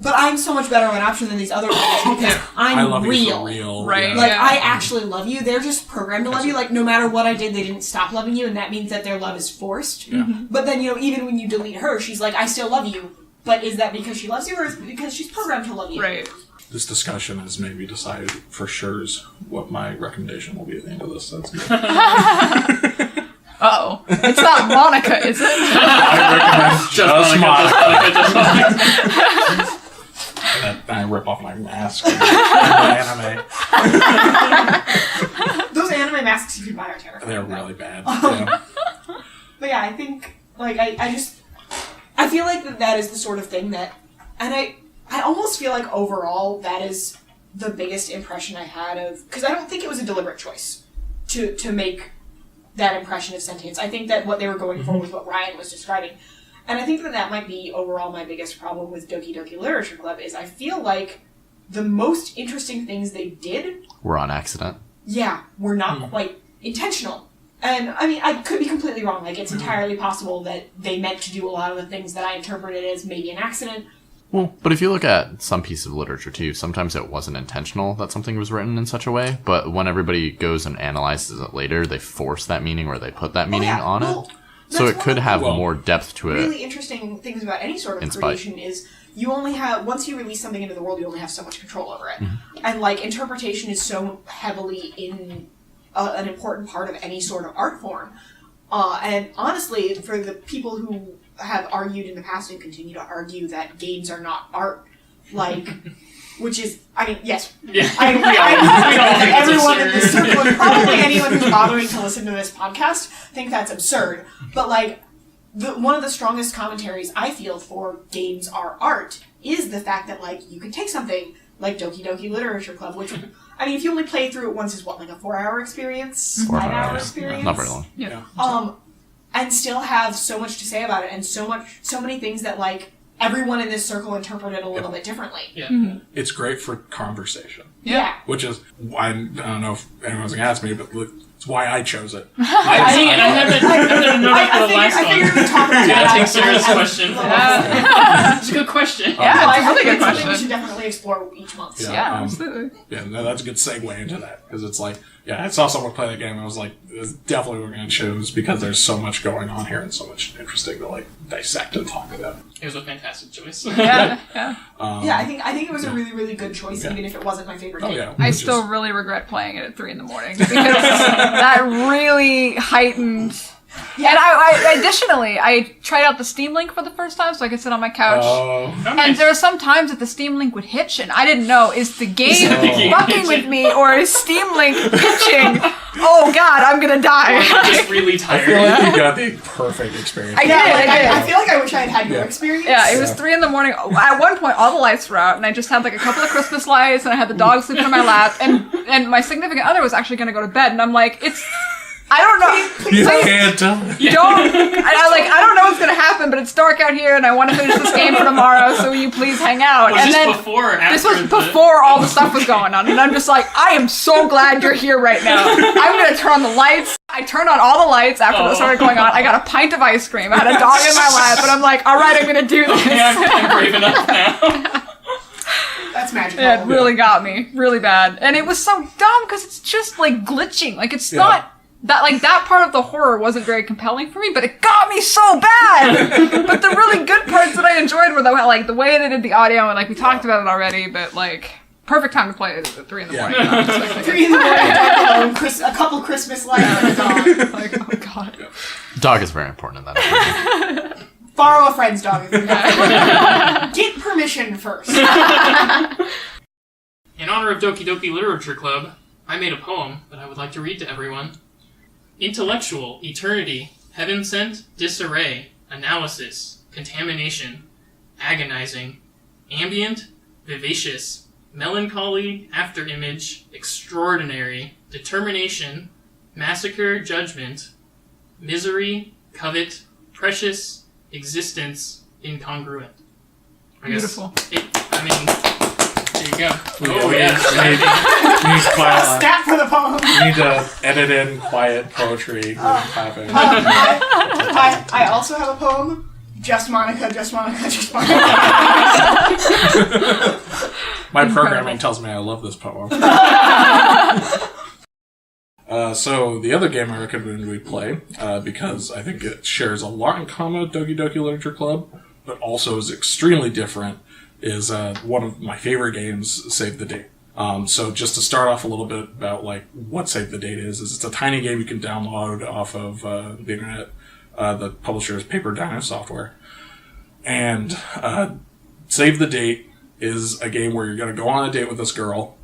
But I'm so much better of an option than these other people because I'm real. Right? Like, I actually love you. They're just programmed to love you. Like, no matter what I did, they didn't stop loving you, and that means that their love is forced. Yeah. But then, even when you delete her, she's like, I still love you. But is that because she loves you, or is it because she's programmed to love you? Right. This discussion has maybe decided for sure what my recommendation will be at the end of this. That's good. Uh-oh. It's not Monica, is it? I recommend just Monica. And I rip off my mask and anime. Those anime masks you can buy are terrifying. They're really bad. But yeah, I think, like, I feel like that is the sort of thing that, and I almost feel like overall that is the biggest impression I had of, because I don't think it was a deliberate choice to make that impression of sentience. I think that what they were going for was what Ryan was describing. And I think that might be overall my biggest problem with Doki Doki Literature Club is I feel like the most interesting things they did were on accident. Yeah, were not quite intentional. And, I mean, I could be completely wrong. Like, it's entirely possible that they meant to do a lot of the things that I interpreted as maybe an accident. Well, but if you look at some piece of literature, too, sometimes it wasn't intentional that something was written in such a way, but when everybody goes and analyzes it later, they force that meaning or they put that meaning on it. So it could have more depth to it. Really interesting things about any sort of creation is you only have, once you release something into the world, you only have so much control over it. And, like, interpretation is so heavily in an important part of any sort of art form. And honestly, for the people who have argued in the past and continue to argue that games are not art, like, which is, I mean, yes. Yeah. Everyone in this circle, and probably anyone who's bothering to listen to this podcast, think that's absurd. But, like, one of the strongest commentaries I feel for games are art is the fact that, like, you can take something like Doki Doki Literature Club, which, I mean, if you only play through it once, is what, like a 4-hour experience? 5-hour experience? Not very long. Yeah. And still have so much to say about it, and so many ththings that, like, everyone in this circle interpreted a little bit differently. Yeah. It's great for conversation. Yeah. Which is, I don't know if anyone's going to ask me, but it's why I chose it. I haven't noticed for the last one. I figured we'd talk about that. I take Sarah's question. It's a good question. Yeah, it's a really good something question. we should definitely explore each month. Yeah, absolutely. Yeah, no, that's a good segue into that, because it's like, yeah, I saw someone play the game and I was like, it's definitely what we're going to choose because there's so much going on here and so much interesting to, like, dissect and talk about. It was a fantastic choice. Yeah. I think it was a really, really good choice, even if it wasn't my favorite game. Yeah, I still really regret playing it at 3 a.m. because that really heightened. Yeah. And I additionally, I tried out the Steam Link for the first time so I could sit on my couch. Oh. And there are some times that the Steam Link would hitch, and I didn't know, is the game fucking with me, or is Steam Link hitching? Oh god, I'm gonna die. I'm just really tired. I feel like you got the perfect experience. I did. I feel like I wish I had had your experience. Yeah, it was 3 a.m. At one point, all the lights were out, and I just had like a couple of Christmas lights, and I had the dog sleeping on my lap, and my significant other was actually gonna go to bed, and I'm like, I don't know. You can't tell me. I don't know what's gonna happen, but it's dark out here, and I want to finish this game for tomorrow. So will you please hang out? Was this before or after? This was before all the stuff was going on, and I'm just like, I am so glad you're here right now. I'm gonna turn on the lights. I turned on all the lights after it started going on. I got a pint of ice cream. I had a dog in my lap, and I'm like, all right, I'm gonna do this. I'm brave enough now. That's magical. Yeah, it really got me, really bad, and it was so dumb because it's just like glitching. Like it's not. That part of the horror wasn't very compelling for me, but it got me so bad! But the really good parts that I enjoyed were the way they did the audio, and, like, we talked about it already, but, like, perfect time to play it at 3 a.m. 3 a.m, alone, a couple Christmas lights and a dog. Like, oh god. Dog is very important in that. Borrow a friend's dog if you have to. Get permission first. In honor of Doki Doki Literature Club, I made a poem that I would like to read to everyone. Intellectual, eternity, heaven sent, disarray, analysis, contamination, agonizing, ambient, vivacious, melancholy, afterimage, extraordinary, determination, massacre, judgment, misery, covet, precious, existence, incongruent. Beautiful. There you go. We need quiet. Stat for the poem. We need to edit in quiet poetry. I also have a poem. Just Monica, just Monica, just Monica. My programming tells me I love this poem. So the other game I recommend we play, because I think it shares a lot in common with Doki Doki Literature Club, but also is extremely different, is one of my favorite games, Save the Date. So just to start off a little bit about like what Save the Date is it's a tiny game you can download off of the internet. The publisher is Paper Dino Software. And Save the Date is a game where you're going to go on a date with this girl,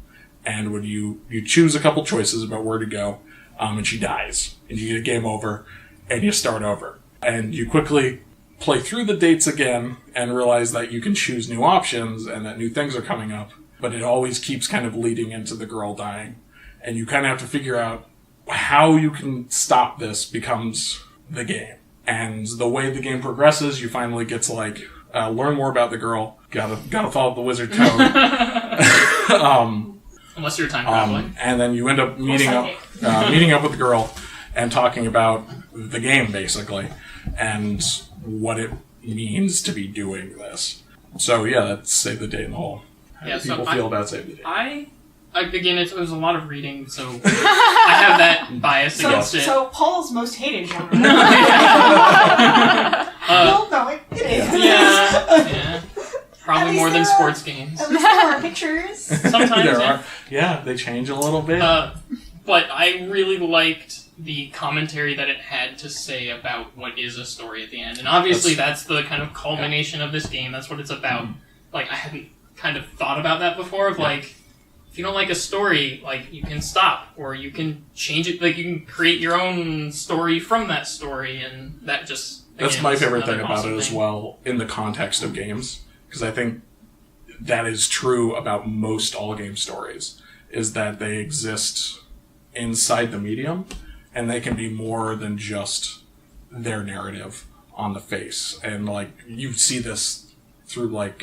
and when you choose a couple choices about where to go, and she dies, and you get a game over, and you start over. And you quickly play through the dates again and realize that you can choose new options and that new things are coming up, but it always keeps kind of leading into the girl dying. And you kind of have to figure out how you can stop this becomes the game. And the way the game progresses, you finally get to like learn more about the girl. Gotta follow the wizard code. Unless you're time traveling. And then you end up meeting up with the girl and talking about the game basically and what it means to be doing this. So yeah, that's Save the Date in the Hole. How do people feel about Save the Date? Again, it was a lot of reading, so I have that bias against it. So Paul's most hated genre. No, it is. Yeah. Probably more than sports games. At least there are pictures. Sometimes, they change a little bit. But I really liked the commentary that it had to say about what is a story at the end. And obviously that's the kind of culmination of this game. That's what it's about. Like, I hadn't kind of thought about that before, of like, if you don't like a story, like, you can stop, or you can change it, like, you can create your own story from that story, and that just... That's my favorite thing about it as well, in the context of games, because I think that is true about most all-game stories, is that they exist inside the medium, and they can be more than just their narrative on the face. And, like, you see this through, like,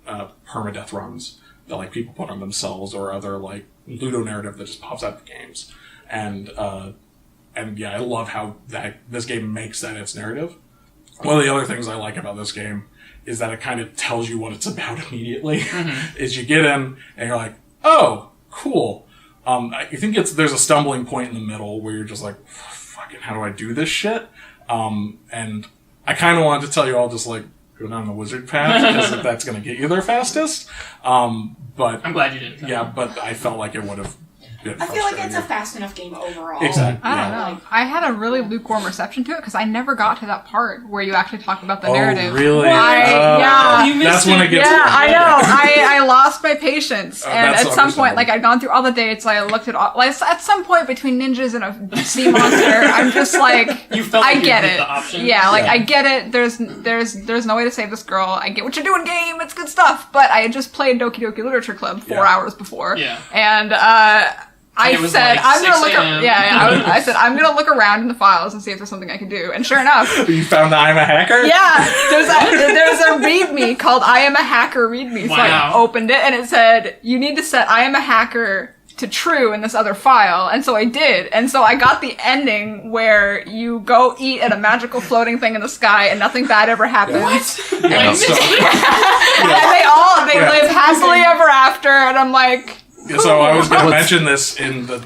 permadeath runs that like people put on themselves, or other like Ludo narrative that just pops out of games, and yeah, I love how this game makes that its narrative. One of the other things I like about this game is that it kind of tells you what it's about immediately. Is you get in and you're like, oh, cool. I think there's a stumbling point in the middle where you're just like, fucking, how do I do this shit? And I kind of wanted to tell you all just like, go down the wizard path, because that's going to get you there fastest. But I'm glad you didn't. Yeah, but I felt like it would have been I feel like it's a fast enough game overall. Exactly. I don't know. I had a really lukewarm reception to it because I never got to that part where you actually talk about the narrative. Oh, really? Yeah. You missed that's when it gets... Yeah, I know. I lost my patience. And that's at some point, understandable. like, I'd gone through all the dates, I looked at all... Like, at some point between ninjas and a sea monster, I'm just like... You felt like I get you hit it. the option. Yeah, like, I get it. There's no way to save this girl. I get what you're doing, game. It's good stuff. But I had just played Doki Doki Literature Club 4 hours before. Yeah. And, I said, like I'm gonna 6 look. a.m. I said, I'm gonna look around in the files and see if there's something I can do. And sure enough, You found the I'm a hacker? yeah, there's a README called "I am a hacker" README. So Wow. I opened it and it said, you need to set "I am a hacker" to true in this other file, and so I did. And so I got the ending where you go eat at a magical floating thing in the sky and nothing bad ever happens. What? Yeah, so, And they live happily ever after. And I'm like. so I was going to mention this in the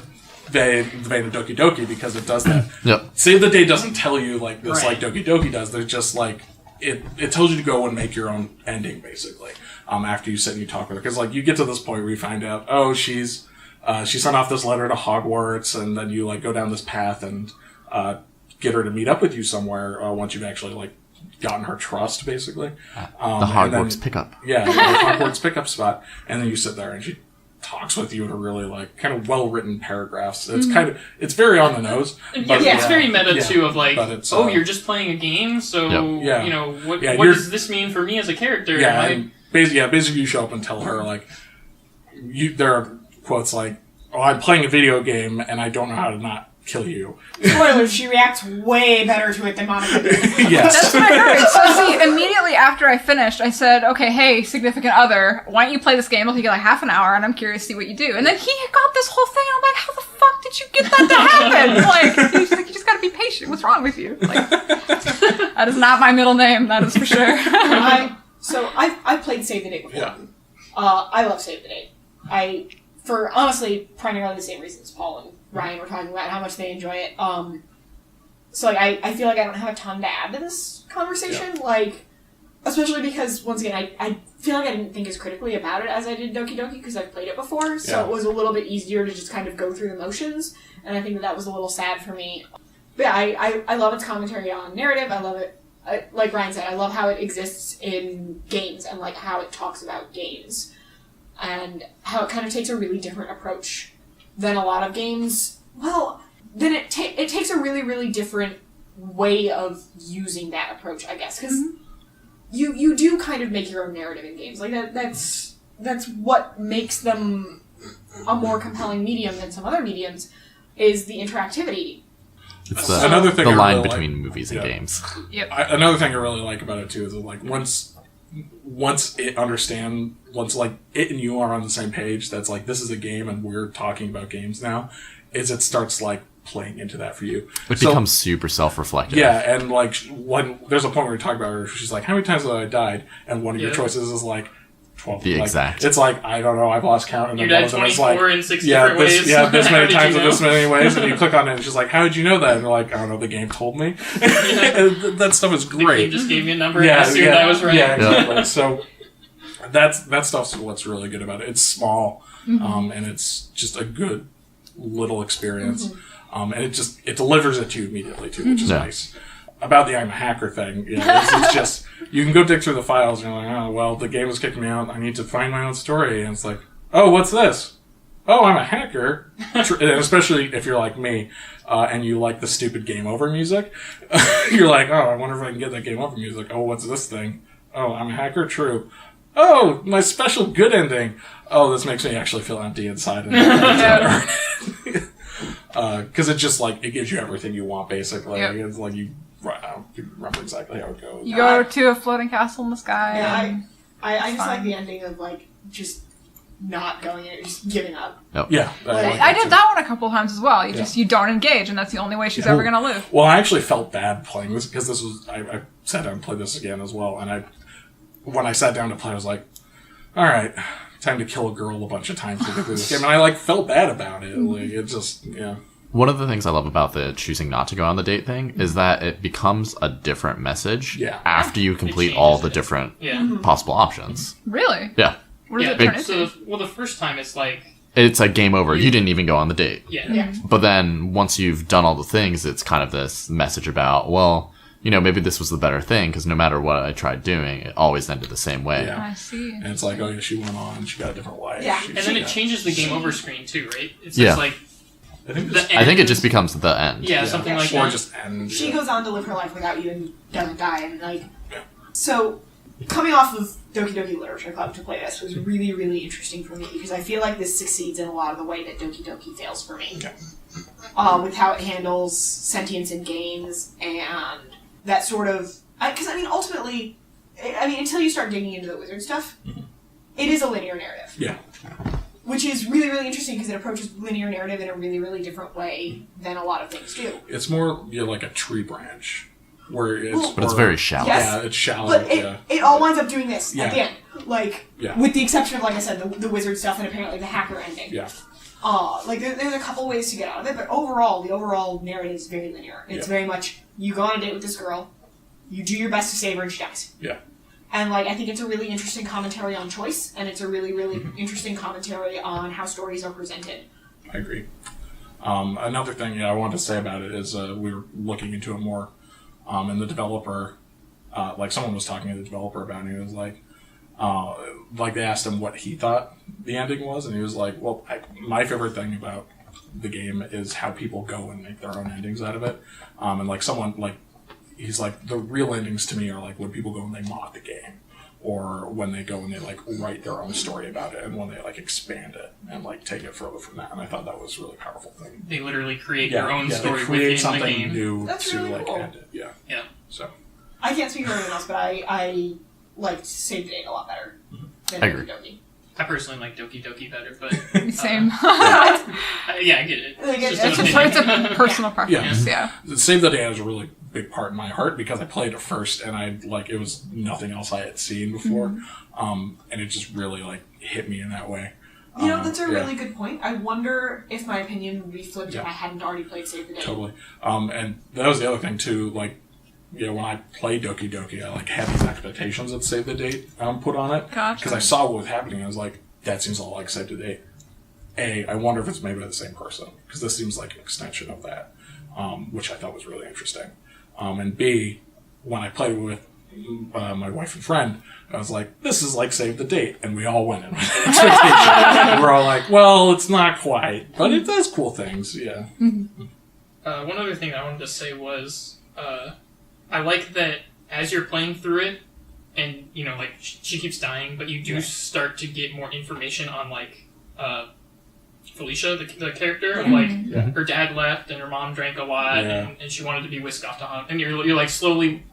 vein of Doki Doki, because it does that. Yep. Save the Day doesn't tell you like this, Right. like Doki Doki does. There's just like it tells you to go and make your own ending, basically. After you sit and you talk with her, because like you get to this point where you find out, oh, she sent off this letter to Hogwarts, and then you like go down this path and get her to meet up with you somewhere once you've actually like gotten her trust, basically. The and Hogwarts then- pickup. Yeah, the Hogwarts pickup spot, and then you sit there and she talks with you in a really like kind of well written paragraphs. It's it's very on the nose. But, It's very meta yeah, too, of like, but it's, you're just playing a game, so Yep. Yeah. you know what Yeah, does this mean for me as a character? Yeah, Am I- and basically you show up and tell her like there are quotes like, "Oh, I'm playing a video game and I don't know how to not kill you." Spoilers, she reacts way better to it than Monica did. Yes. That's what I heard. So see, immediately after I finished, I said, okay, hey, significant other, why don't you play this game? It'll take you like half an hour, and I'm curious to see what you do. And then he got this whole thing, and I'm like, how the fuck did you get that to happen? Like, he's like, you just gotta be patient. What's wrong with you? Like, that is not my middle name, that is for sure. I've played Save the Day before. Yeah. I love Save the Day. For honestly, primarily the same reasons Paul and Ryan were talking about, how much they enjoy it. So like, I feel like I don't have a ton to add to this conversation, like, especially because, once again, I feel like I didn't think as critically about it as I did Doki Doki, because I've played it before, so it was a little bit easier to just kind of go through the motions, and I think that was a little sad for me. But yeah, I love its commentary on narrative. I love it. Like Ryan said, I love how it exists in games, and like how it talks about games, and how it kind of takes a really different approach than a lot of games. Well, then it takes a really, really different way of using that approach, I guess, because you do kind of make your own narrative in games. Like that's what makes them a more compelling medium than some other mediums, is the interactivity. It's Another thing the I line really between like- movies and games. Yep. Another thing I really like about it too is that, like, once it like it and you are on the same page, that's like, this is a game and we're talking about games now, is it starts like playing into that for you. It becomes super self-reflective. Yeah, and like when there's a point where we talk about her, she's like, how many times have I died? And one of your choices is like 12. The like, exact. It's like, I don't know, I've lost count. And You then one died of them is 24 like, in 6 different ways. Yeah, this How many did times you in know? this many ways, and you click on it, and she's like, how did you know that? And you're like, I don't know, the game told me. And that stuff is The game great. just gave me a number and I assumed I was right. Yeah, exactly. So that stuff's what's really good about it. It's small, and it's just a good little experience. And it delivers it to you immediately too, which is nice. About the I'm a hacker thing, it's just, you can go dig through the files and you're like, oh, well, the game has kicked me out, I need to find my own story. And it's like, oh, what's this? Oh, I'm a hacker. And especially if you're like me, and you like the stupid game over music. You're like, oh, I wonder if I can get that game over music. Oh, what's this thing? Oh, I'm a hacker? True. Oh, my special good ending. Oh, this makes me actually feel empty inside. Because it just, like, it gives you everything you want, basically. Yep. It's like I don't remember exactly how it goes. You go to a floating castle in the sky. Yeah, and I just like fine. the ending of, like, just not going in, just giving up. Yeah. I did that one a couple times as well. You don't engage, and that's the only way she's ever going to live. Well, I actually felt bad playing this, because this was, I sat down and played this again as well, and when I sat down to play, I was like, alright, time to kill a girl a bunch of times to get through this game, and I, like, felt bad about it. Like, it just, One of the things I love about the choosing not to go on the date thing is that it becomes a different message after you complete all the different possible options. Really? Yeah. What does it turn into? So, the first time it's like... It's like game over. You didn't even go on the date. Yeah. But then once you've done all the things, it's kind of this message about, well, maybe this was the better thing because no matter what I tried doing, it always ended the same way. Yeah. I see. And it's like, oh yeah, she went on, she got a different life. Yeah. And then it changes the game over screen too, right? It's Yeah. just like... I think it just becomes the end. Yeah, something like Or that. just end. She goes on to live her life without you and doesn't die, and, like... So, coming off of Doki Doki Literature Club to play this was really, really interesting for me, because I feel like this succeeds in a lot of the way that Doki Doki fails for me. With how it handles sentience in games, and that sort of... Because, ultimately... until you start digging into the wizard stuff, it is a linear narrative. Yeah. Which is really, really interesting because it approaches linear narrative in a really, really different way than a lot of things do. It's more like a tree branch. Where it's But it's very shallow. Yes. Yeah, it's shallow. But it all winds up doing this at the Yeah. end. Like, Yeah. with the exception of, like I said, the wizard stuff and apparently the hacker ending. Yeah. There's a couple ways to get out of it, but overall, the overall narrative is very linear. It's very much, you go on a date with this girl, you do your best to save her, and she dies. Yeah. And, like, I think it's a really interesting commentary on choice, and it's a really, really interesting commentary on how stories are presented. I agree. Another thing I wanted to say about it is we were looking into it more, and the developer, someone was talking to the developer about it, and he was like they asked him what he thought the ending was, and he was like, well, my favorite thing about the game is how people go and make their own endings out of it. He's like, the real endings to me are like when people go and they mod the game, or when they go and they write their own story about it, and when they expand it and take it further from that. And I thought that was a really powerful thing. They literally create their own story they create within something the game. new That's to really cool. end it. Yeah. Yeah. So I can't speak for anyone else, but I liked Save the Date a lot better than I agree. Doki Doki. I personally like Doki Doki better, but... Same. I get it. It's a personal preference, yeah. Save the Day has a really big part in my heart because I played it first, and it was nothing else I had seen before, and it just really hit me in that way. That's a really good point. I wonder if my opinion would be flipped if I hadn't already played Save the Date. Totally. And that was the other thing too. When I played Doki Doki, I had these expectations that Save the Date put on it. Gotcha. Because I saw what was happening, and I was like, that seems a lot like Save the Date. I wonder if it's made by the same person, because this seems like an extension of that, which I thought was really interesting. And B, when I played with my wife and friend, I was like, this is like Save the Date, and we all went in with an expectation. And we're all like, well, it's not quite, but it does cool things, yeah. One other thing I wanted to say was, I like that as you're playing through it, and, she keeps dying, but you do start to get more information on, Felicia, the character, of like her dad left and her mom drank a lot and she wanted to be whisked off to hunt. And you're like slowly,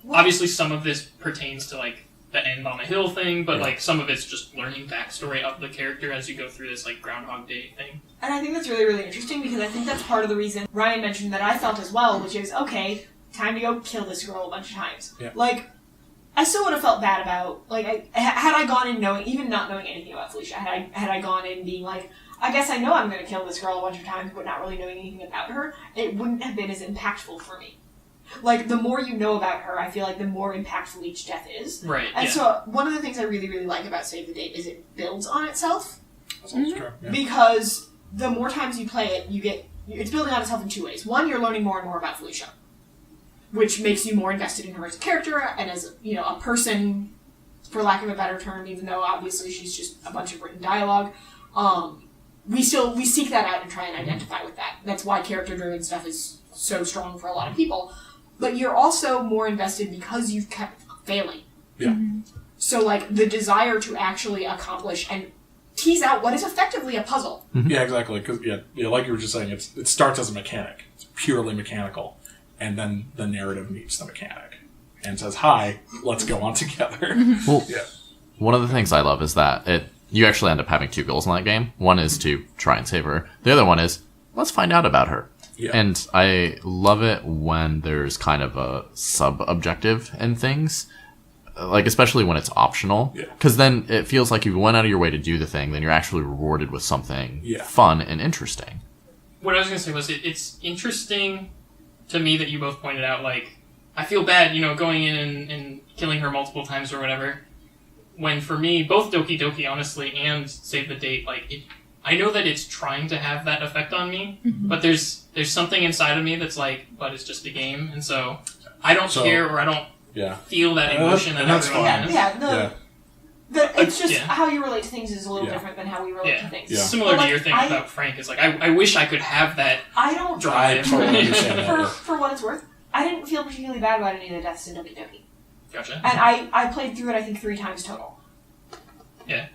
obviously some of this pertains to like the end on a hill thing, but like some of it's just learning backstory of the character as you go through this like Groundhog Day thing. And I think that's really, really interesting because I think that's part of the reason Ryan mentioned that I felt as well, which is, okay, time to go kill this girl a bunch of times. Yeah. Like, I still would have felt bad about, like, had I gone in knowing, even not knowing anything about Felicia, had I gone in being like, I guess I know I'm going to kill this girl a bunch of times, but not really knowing anything about her, it wouldn't have been as impactful for me. Like, the more you know about her, I feel like the more impactful each death is. Right, And so, one of the things I really, really like about Save the Date is it builds on itself. That's almost true. Yeah. Because the more times you play it, it's building on itself in two ways. One, you're learning more and more about Felicia, which makes you more invested in her as a character and as, a person, for lack of a better term, even though obviously she's just a bunch of written dialogue. We seek that out and try and identify with that. That's why character-driven stuff is so strong for a lot of people. But you're also more invested because you've kept failing. Yeah. Mm-hmm. So, like, the desire to actually accomplish and tease out what is effectively a puzzle. Mm-hmm. Yeah, exactly. Because like you were just saying, it starts as a mechanic. It's purely mechanical. And then the narrative meets the mechanic. And says, hi, let's go on together. Well, one of the things I love is that you actually end up having two goals in that game. One is to try and save her. The other one is, let's find out about her. Yeah. And I love it when there's kind of a sub-objective in things, like especially when it's optional. Because then it feels like you went out of your way to do the thing, then you're actually rewarded with something fun and interesting. What I was going to say was it's interesting to me that you both pointed out, like, I feel bad, going in and killing her multiple times or whatever, when for me, both Doki Doki, honestly, and Save the Date, like, I know that it's trying to have that effect on me, but there's something inside of me that's like, but it's just a game, and so I don't care or I don't feel that emotion that everyone has. It's just how you relate to things is a little different than how we relate to things. Similar to your thing about Frank, it's like, I wish I could have that drive. For what it's worth, I didn't feel particularly bad about any of the deaths in Doki Doki. Gotcha. And I played through it, I think, 3 times total. Yeah.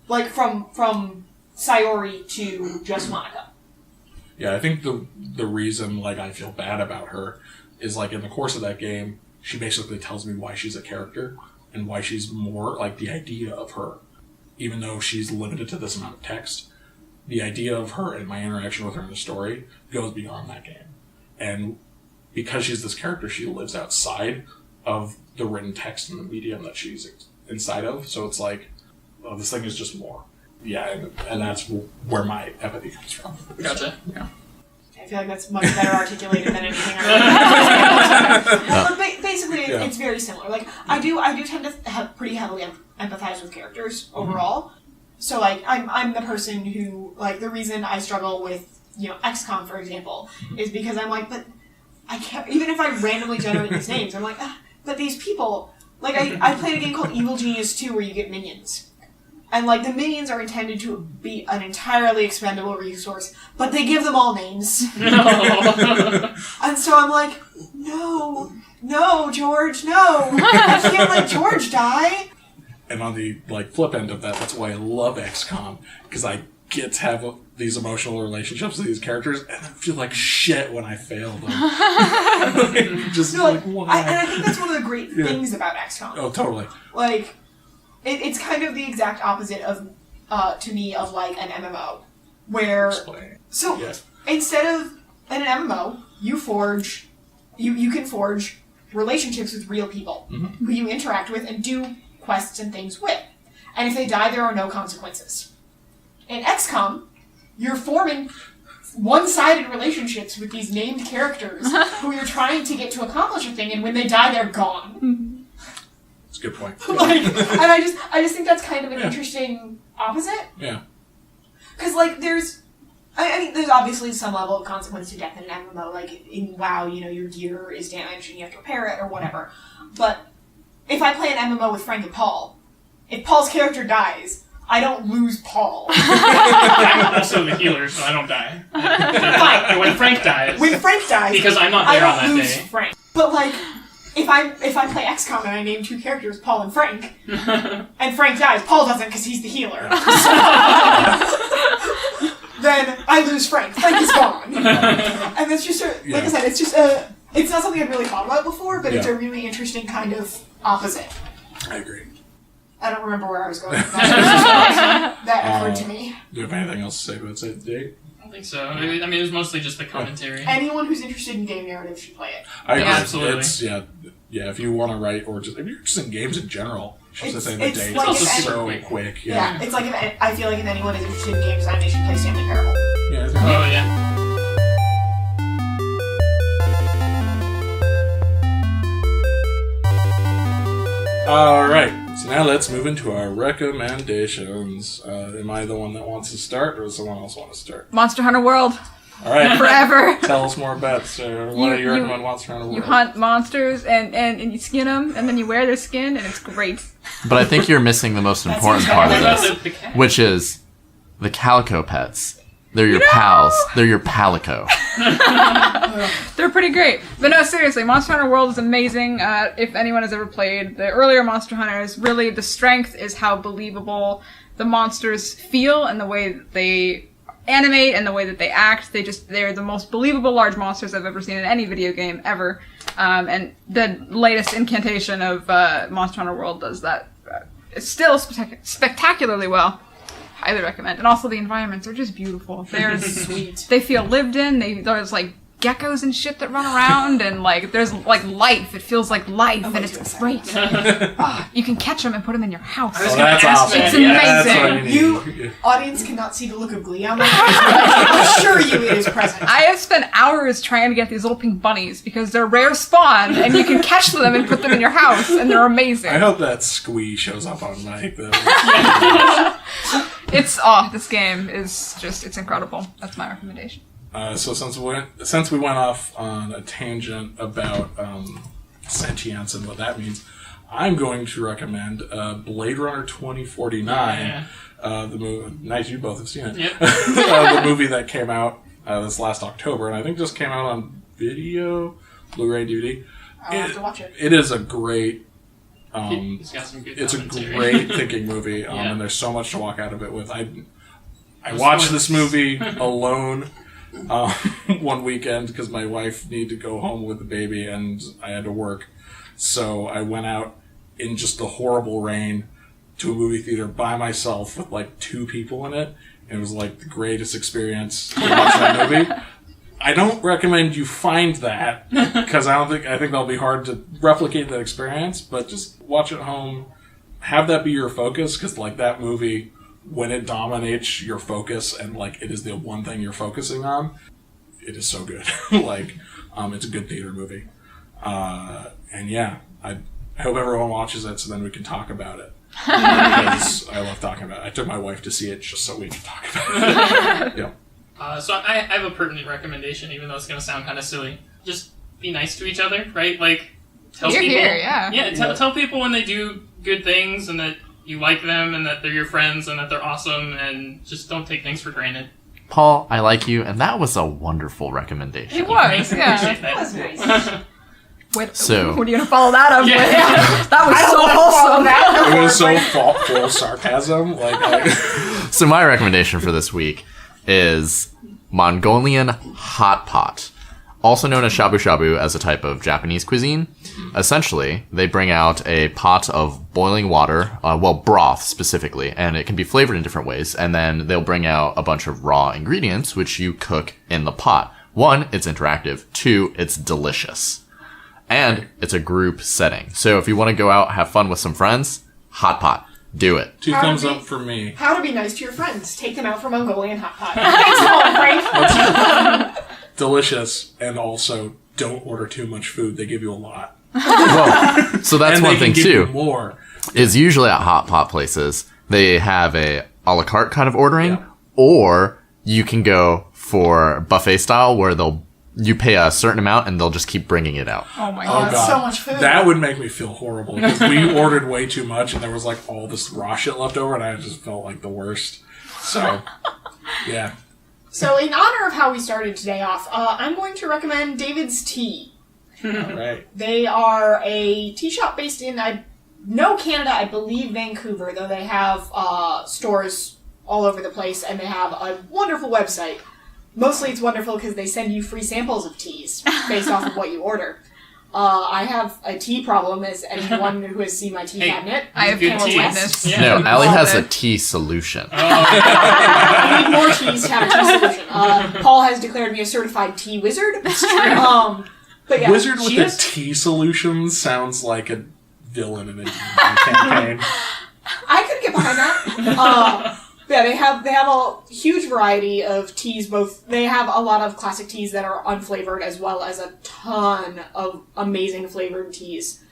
Like, from Sayori to just Monica. Yeah, I think the reason, like, I feel bad about her is, like, in the course of that game, she basically tells me why she's a character and why she's more, like, the idea of her. Even though she's limited to this amount of text, the idea of her and my interaction with her in the story goes beyond that game. And because she's this character, she lives outside of the written text and the medium that she's inside of. So it's like, oh, this thing is just more. Yeah, and that's where my empathy comes from. Gotcha. Yeah. I feel like that's much better articulated than anything I But basically, it's very similar. Like, I do tend to have pretty heavily empathize with characters overall. So, like, I'm the person who, like, the reason I struggle with, XCOM, for example, is because I'm like, but I can't, even if I randomly generate these names, I'm like, but these people, like, I played a game called Evil Genius 2 where you get minions. And, like, the minions are intended to be an entirely expendable resource, but they give them all names. And so I'm like, no, George, no. I can't let George die. And on the, like, flip end of that, that's why I love XCOM, because I get to have these emotional relationships with these characters, and I feel like shit when I fail them. Why? And I think that's one of the great things about XCOM. Oh, totally. Like, it's kind of the exact opposite of, to me, of, like, an MMO. Where, instead of, in an MMO, you can forge relationships with real people who you interact with and do quests and things with. And if they die, there are no consequences. In XCOM, you're forming one-sided relationships with these named characters who you're trying to get to accomplish a thing, and when they die, they're gone. That's a good point. Like, and I just think that's kind of an interesting opposite. Yeah. Because, like, there's obviously some level of consequence to death in an MMO. Like, in WoW, your gear is damaged and you have to repair it or whatever. But if I play an MMO with Frank and Paul, if Paul's character dies, I don't lose Paul. I'm also the healer, so I don't die. And when Frank dies, because I'm not there on that lose day. Frank. But, like, if I play XCOM and I name 2 characters, Paul and Frank, and Frank dies, Paul doesn't because he's the healer. then I lose Frank. Frank is gone. And it's just, like I said, it's just it's not something I'd really thought about before, but it's a really interesting kind of opposite. I agree. I don't remember where I was going with that. That occurred to me. Do you have anything else to say about Save the Date? I don't think so. I mean, it was mostly just the commentary. Anyone who's interested in game narrative should play it. I agree. Absolutely. Yeah, if you want to write, or just if you're interested in games in general, Save the Date like is so quick. Yeah, it's like I feel like if anyone is interested in game design, they should play Stanley Parable. Yeah. Oh, yeah. Alright, so now let's move into our recommendations. Am I the one that wants to start, or does someone else want to start? Monster Hunter World. Alright. Forever. Tell us more about what you recommend Monster Hunter World. You hunt monsters and you skin them, and then you wear their skin, and it's great. But I think you're missing the most important part of this, which is the calico pets. They're your pals. They're your palico. They're pretty great. But no, seriously, Monster Hunter World is amazing. If anyone has ever played the earlier Monster Hunters, really the strength is how believable the monsters feel and the way that they animate and the way that they act. They're the most believable large monsters I've ever seen in any video game ever. And the latest incantation of Monster Hunter World does that still spectacularly well. Highly recommend. And also the environments are just beautiful. They're sweet. They feel lived in. There's like geckos and shit that run around, and like there's like life. It feels like life, and it's great. You can catch them and put them in your house. That's awesome. It's amazing. You audience cannot see the look of glee on my face, but I can assure you it is present. I have spent hours trying to get these little pink bunnies because they're rare spawn, and you can catch them and put them in your house, and they're amazing. I hope that squee shows up on mic, though. This game is just, it's incredible. That's my recommendation. So since we went off on a tangent about sentience and what that means, I'm going to recommend Blade Runner 2049. The movie. Nice, you both have seen it. Yep. The movie that came out this last October, and I think just came out on video, Blu-ray, DVD. I'll have to watch it. It is a great. He's got some good it's a commentary. great thinking movie, and there's so much to walk out of it with. I watched this movie alone one weekend because my wife needed to go home with the baby and I had to work. So I went out in just the horrible rain to a movie theater by myself with like 2 people in it. And it was like the greatest experience to watch that movie. I don't recommend you find that because I think that'll be hard to replicate that experience, but just watch it at home. Have that be your focus, because like that movie, when it dominates your focus and like it is the one thing you're focusing on, it is so good. It's a good theater movie. And yeah, I hope everyone watches it so then we can talk about it. Because I love talking about it. I took my wife to see it just so we could talk about it. Yeah. So I have a pertinent recommendation, even though it's going to sound kind of silly. Just be nice to each other, right? Like, tell people. Tell people when they do good things and that you like them and that they're your friends and that they're awesome, and just don't take things for granted. Paul, I like you, and that was a wonderful recommendation. It was, yeah. That was nice. So, what are you going to follow that up with? That was so wholesome. It was so full of sarcasm. So my recommendation for this week is Mongolian hot pot, also known as shabu shabu as a type of Japanese cuisine. Essentially, they bring out a pot of boiling water, broth specifically, and it can be flavored in different ways, and then they'll bring out a bunch of raw ingredients which you cook in the pot. 1, it's interactive. 2, it's delicious. And it's a group setting. So if you want to go out, have fun with some friends, hot pot. Do it. 2 thumbs up for me. How to be nice to your friends. Take them out for Mongolian hot pot. Thanks, Paul, Frank. Delicious, and also don't order too much food. They give you a lot. Well, so that's and one they thing can give too. You more. Is usually at hot pot places, they have a la carte kind of ordering, or you can go for buffet style where you pay a certain amount and they'll just keep bringing it out. Oh my god, that's so much food. That would make me feel horrible because we ordered way too much and there was like all this raw shit left over and I just felt like the worst. So, yeah. So in honor of how we started today off, I'm going to recommend David's Tea. All right. They are a tea shop based in, Canada, I believe Vancouver, though they have stores all over the place, and they have a wonderful website. Mostly it's wonderful because they send you free samples of teas based off of what you order. I have a tea problem, as anyone who has seen my tea cabinet. I have good more tea. witness. Yeah. No, Allie has a tea solution. I need more teas to have a tea solution. Paul has declared me a certified tea wizard. That's true. But yeah, Wizard with the tea solution sounds like a villain in a campaign. I could get behind that. Yeah, they have a huge variety of teas. They have a lot of classic teas that are unflavored, as well as a ton of amazing flavored teas.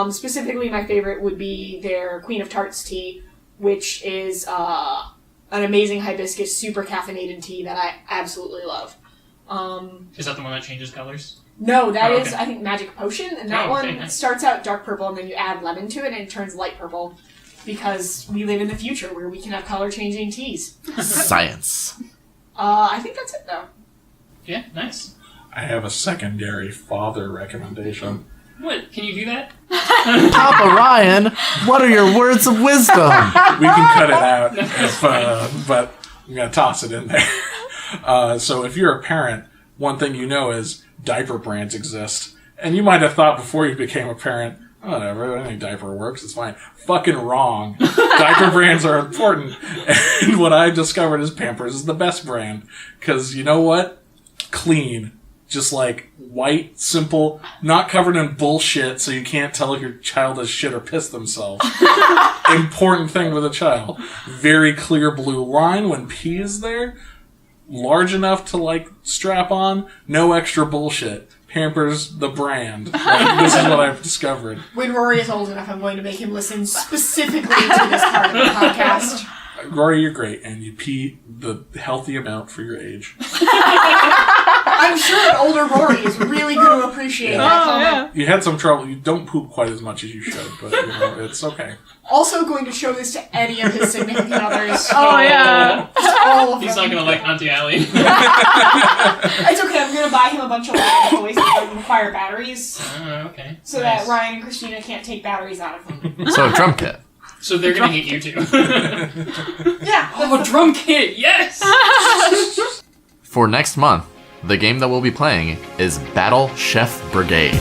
Specifically, my favorite would be their Queen of Tarts tea, which is an amazing hibiscus, super caffeinated tea that I absolutely love. Is that the one that changes colors? No, that is, I think, Magic Potion, and that one nice. starts out dark purple, and then you add lemon to it, and it turns light purple. Because we live in the future where we can have color-changing teas. Science. I think that's it, though. Yeah, nice. I have a secondary father recommendation. What? Can you do that? Papa Ryan, what are your words of wisdom? We can cut it out, but I'm going to toss it in there. So if you're a parent, one thing you know is diaper brands exist. And you might have thought before you became a parent, whatever, any diaper works, it's fine. Fucking wrong. Diaper brands are important. And what I've discovered is Pampers is the best brand. Because you know what? Clean. Just like white, simple, not covered in bullshit so you can't tell if your child has shit or pissed themselves. Important thing with a child. Very clear blue line when pee is there. Large enough to like strap on. No extra bullshit. Pampers, the brand. This is what I've discovered. When Rory is old enough, I'm going to make him listen specifically to this part of the podcast. Rory, you're great, and you pee the healthy amount for your age. I'm sure that older Rory is really going to appreciate that comment. You had some trouble. You don't poop quite as much as you should, but it's okay. Also going to show this to any of his significant others. Oh, yeah. All of He's them. not gonna like Auntie Allie. It's okay, I'm going to buy him a bunch of Ryan toys that require batteries. Okay. So that Ryan and Christina can't take batteries out of them. So a drum kit. So they're gonna hate you too. Yeah. Oh, a drum kit, yes! For next month, the game that we'll be playing is Battle Chef Brigade.